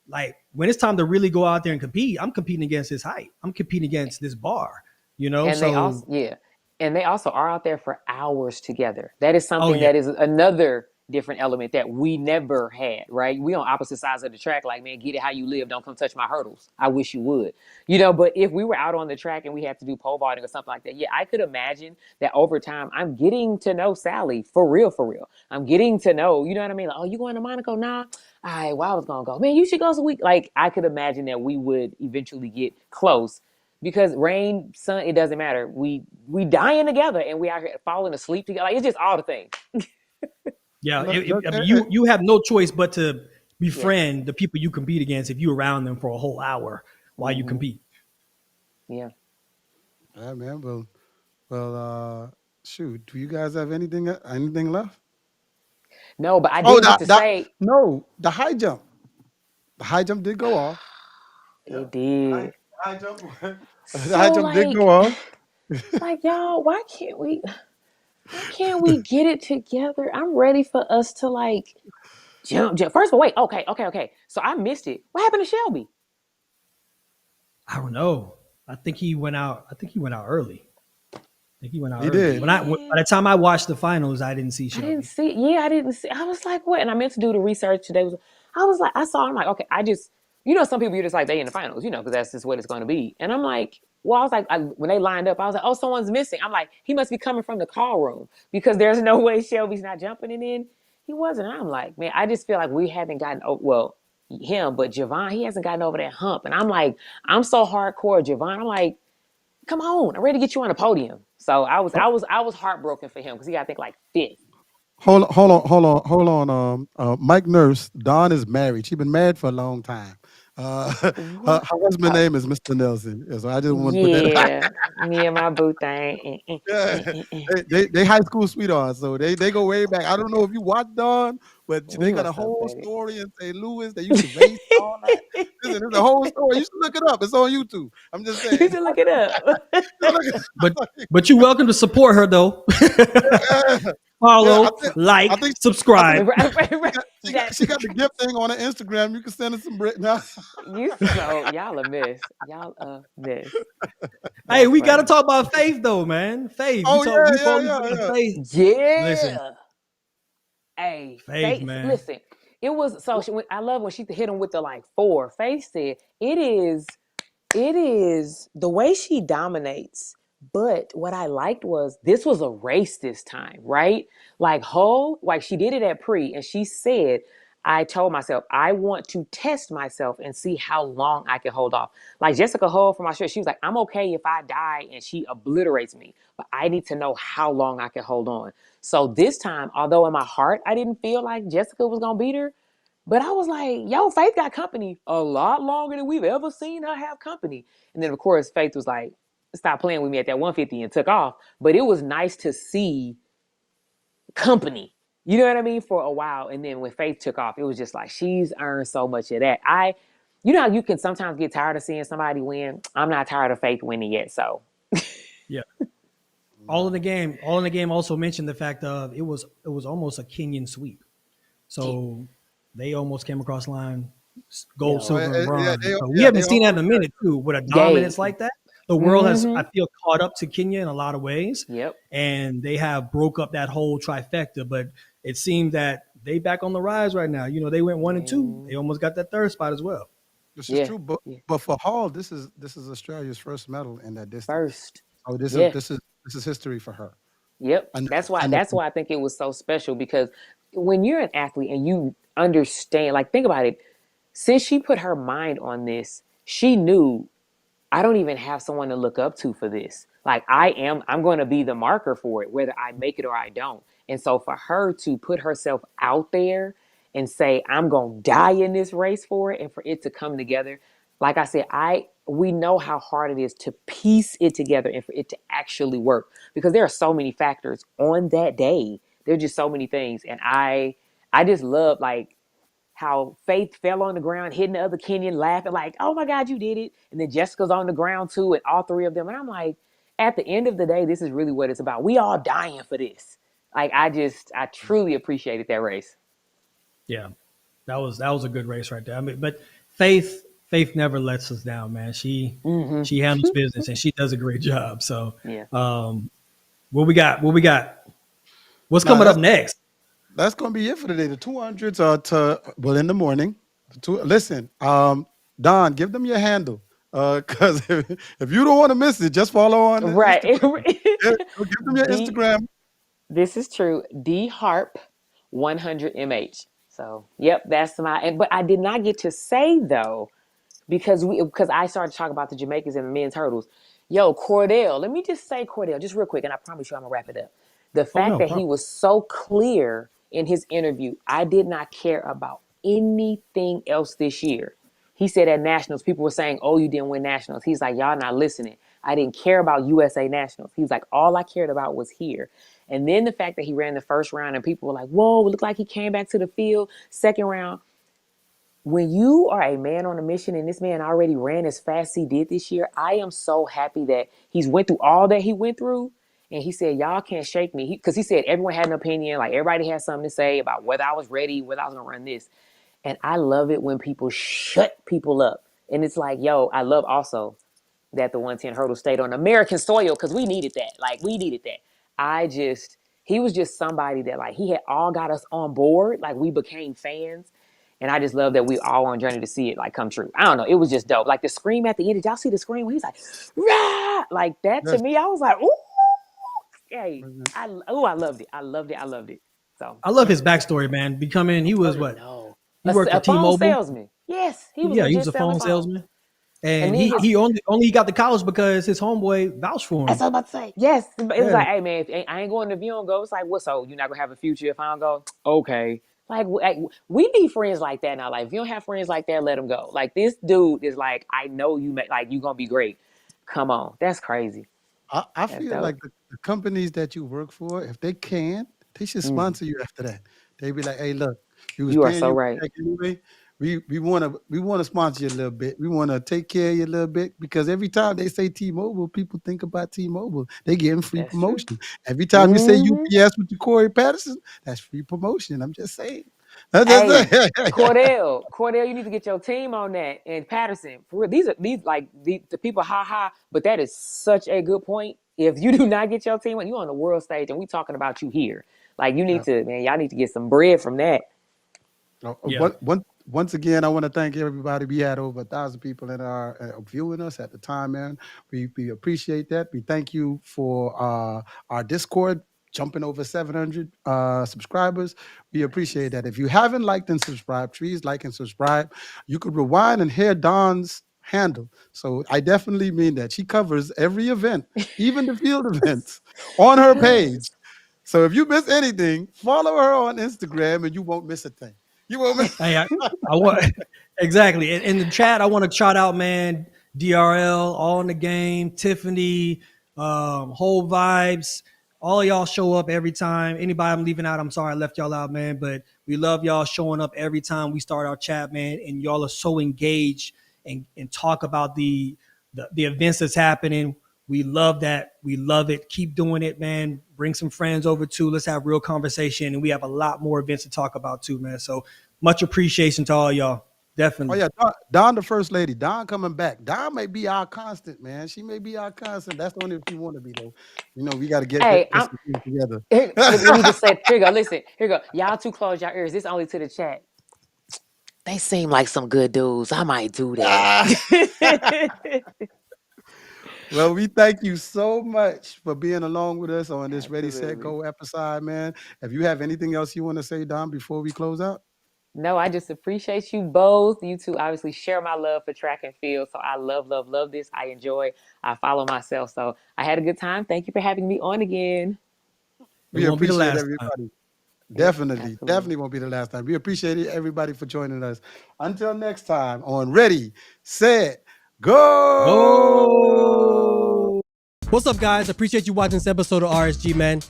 like when it's time to really go out there and compete, I'm competing against this height. I'm competing against this bar, you know? And and they also are out there for hours together. That is something that is another different element that we never had, right? We on opposite sides of the track, like, man, get it how you live. Don't come touch my hurdles. I wish you would, you know, but if we were out on the track and we had to do pole vaulting or something like that, I could imagine that over time, I'm getting to know Sally for real. I'm getting to know, you know what I mean? Like, oh, you going to Monaco? Nah. All right, well, I was going to go. Man, you should go so we, like, I could imagine that we would eventually get close. Because rain, sun, it doesn't matter. We dying together and we out here falling asleep together. Like, it's just all the things. I mean, you have no choice but to befriend the people you compete against if you're around them for a whole hour while you compete. Yeah, man. Well, shoot. Do you guys have anything left? No, but I did say. No, the high jump. The high jump did go off. It did. High jump. The high jump did go off. Like, y'all, why can't we get it together? I'm ready for us to like jump. First of all, wait, okay. So I missed it. What happened to Shelby? I don't know. I think he went out early. He did. By the time I watched the finals, I didn't see Shelby. I didn't see. I was like, what? And I meant to do the research today. I saw him like, okay, some people, you're just like, they in the finals, because that's just what it's going to be. And I'm like, well, I was like, when they lined up, I was like, oh, someone's missing. I'm like, he must be coming from the call room because there's no way Shelby's not jumping. And then he wasn't. And I'm like, man, I just feel like we haven't gotten, him, but Javon, he hasn't gotten over that hump. And I'm like, I'm so hardcore, Javon. I'm like, come on, I'm ready to get you on the podium. So I was heartbroken for him because he got, I think, like 5th. Hold on. Mike Nurse, Dawn is married. She's been married for a long time. Her husband's name is Mr. Nelson. So I just want to put that. Me and my boo thing. They high school sweethearts, so they go way back. I don't know if you watch Dawn, but they got a whole story in St. Louis. They used to race all that. Listen, there's a whole story. You should look it up. It's on YouTube. I'm just saying. You should look it up. But you're welcome to support her though. Follow, subscribe. She got the gift thing on her Instagram. You can send her some Brit now. Y'all a mess. Y'all a mess. Hey, we got to talk about Faith though, man. Faith. Yeah. Faith. Listen. Hey, Faith, man. Listen, it was I love when she hit him with the 4. Faith said it is the way she dominates. But what I liked was this was a race this time, right? Like she did it at pre, and she said, I told myself, I want to test myself and see how long I can hold off. Like Jessica Hull from Australia, she was like, I'm okay if I die and she obliterates me, but I need to know how long I can hold on. So this time, although in my heart, I didn't feel like Jessica was going to beat her, but I was like, yo, Faith got company a lot longer than we've ever seen her have company. And then, of course, Faith was like, stop playing with me at that 150 and took off. But it was nice to see company, you know what I mean, for a while. And then when Faith took off, it was just like, she's earned so much of that. you know how you can sometimes get tired of seeing somebody win? I'm not tired of Faith winning yet, so. Yeah. All in the game also mentioned the fact of it was almost a Kenyan sweep. So they almost came across the line gold, silver, and bronze. So we haven't seen that in a minute too, with a dominance like that. The world has, I feel, caught up to Kenya in a lot of ways. Yep. And they have broke up that whole trifecta, but it seems that they back on the rise right now. You know, they went 1 and 2. They almost got that third spot as well. This is true, but for Hall, this is Australia's first medal in that distance. So this is history for her. Yep. That's why I think it was so special, because when you're an athlete and you understand, like, think about it, since she put her mind on this, she knew, I don't even have someone to look up to for this. Like, I'm going to be the marker for it, whether I make it or I don't. And so for her to put herself out there and say, I'm going to die in this race for it, and for it to come together, like I said, we know how hard it is to piece it together and for it to actually work, because there are so many factors on that day. There are just so many things. And I just love, like, how Faith fell on the ground, hitting the other Kenyan, laughing like, oh my God, you did it. And then Jessica's on the ground too, and all three of them. And I'm like, at the end of the day, this is really what it's about. We all dying for this. Like, I truly appreciated that race. Yeah, that was a good race right there. I mean, but Faith never lets us down, man. She handles business and she does a great job. So, what we got? What's coming up next? That's going to be it for today. The 200s are in the morning. Listen, Don, give them your handle. Because if you don't want to miss it, just follow on. Right. Give them your Instagram. This is true. DHarp100MH. So, yep, that's but I did not get to say, though, because I started to talk about the Jamaicans and the men's hurdles. Yo, Cordell, let me just say Cordell, just real quick, and I promise you I'm going to wrap it up. The fact that he was so clear in his interview, I did not care about anything else this year. He said at Nationals, people were saying, oh, you didn't win Nationals. He's like, y'all not listening. I didn't care about USA Nationals. He's like, all I cared about was here. And then the fact that he ran the first round and people were like, whoa, it looked like he came back to the field. Second round. When you are a man on a mission and this man already ran as fast as he did this year, I am so happy that he's went through all that he went through. And he said, y'all can't shake me. Because he said everyone had an opinion. Like, everybody had something to say about whether I was ready, whether I was going to run this. And I love it when people shut people up. And it's like, yo, I love also that the 110 hurdle stayed on American soil, because we needed that. Like, we needed that. He was just somebody that, like, he had all got us on board. Like, we became fans. And I just love that we all on a journey to see it, like, come true. I don't know. It was just dope. Like, the scream at the end. Did y'all see the scream when he's like, rah! Like, that to me, I was like, ooh. Hey, I loved it. I loved it. So I love his backstory, man. He was what? He worked for T-Mobile. Salesman. Yes, he was a phone salesman. And he only got to college because his homeboy vouched for him. That's what I'm about to say. Yes, it was like, hey man, if I ain't going if you don't go. It's like, what? So you're not gonna have a future if I don't go? Okay. Like, we need friends like that now. Like, if you don't have friends like that, let them go. Like, this dude is like, I know you you gonna be great. Come on, that's crazy. I feel like the companies that you work for, if they can, they should sponsor you after that. They be like, hey, look, you are so right. Anyway, we want to sponsor you a little bit. We want to take care of you a little bit, because every time they say T-Mobile, people think about T-Mobile. They getting free promotion. True. Every time you say UPS with the Corey Patterson, that's free promotion. I'm just saying. Hey, Cordell, you need to get your team on that. And Patterson, for real, these the people, but that is such a good point. If you do not get your team on, you on the world stage, and we talking about you here. Like, you need to, man, y'all need to get some bread from that. Once again, I want to thank everybody. We had over 1,000 people in our viewing us at the time, man. We appreciate that. We thank you for our Discord jumping over 700 subscribers. We appreciate that. If you haven't liked and subscribed, please like and subscribe. You could rewind and hear Dawn's handle. So I definitely mean that. She covers every event, even the field events, on her page. So if you miss anything, follow her on Instagram and you won't miss a thing. You won't miss. Hey, I want exactly in the chat. I want to shout out, man. DRL, all in the game. Tiffany, whole vibes. all y'all show up every time. Anybody I'm leaving out, I'm sorry I left y'all out, man. But we love y'all showing up every time we start our chat, man. And y'all are so engaged and talk about the events that's happening. We love that. We love it. Keep doing it, man. Bring some friends over too. Let's have real conversation. And we have a lot more events to talk about too, man. So much appreciation to all y'all. Definitely. Oh yeah, Dawn, the first lady. Dawn coming back. Dawn may be our constant, man. She may be our constant. That's only if you want to be though. You know, we got to get this together. Let me just say, here you go. Listen, here you go. Y'all two close your ears. This only to the chat. They seem like some good dudes. I might do that. Well, we thank you so much for being along with us on this Ready, Set, Go episode, man. If you have anything else you want to say, Dawn, before we close out? No, I just appreciate you both. You two obviously share my love for track and field. So I love this. I enjoy. I follow myself. So I had a good time. Thank you for having me on again. We appreciate everybody. Definitely won't be the last time. We appreciate it, everybody, for joining us. Until next time on Ready, Set, Go! What's up, guys? Appreciate you watching this episode of RSG, man.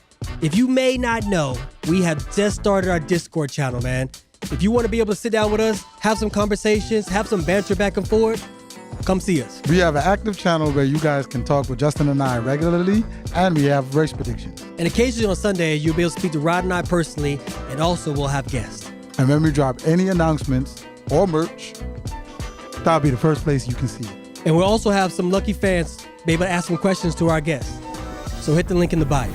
If you may not know, we have just started our Discord channel, man. If you want to be able to sit down with us, have some conversations, have some banter back and forth, come see us. We have an active channel where you guys can talk with Justin and I regularly, and we have race predictions. And occasionally on Sunday, you'll be able to speak to Rod and I personally, and also we'll have guests. And when we drop any announcements or merch, that'll be the first place you can see it. And we'll also have some lucky fans be able to ask some questions to our guests. So hit the link in the bio.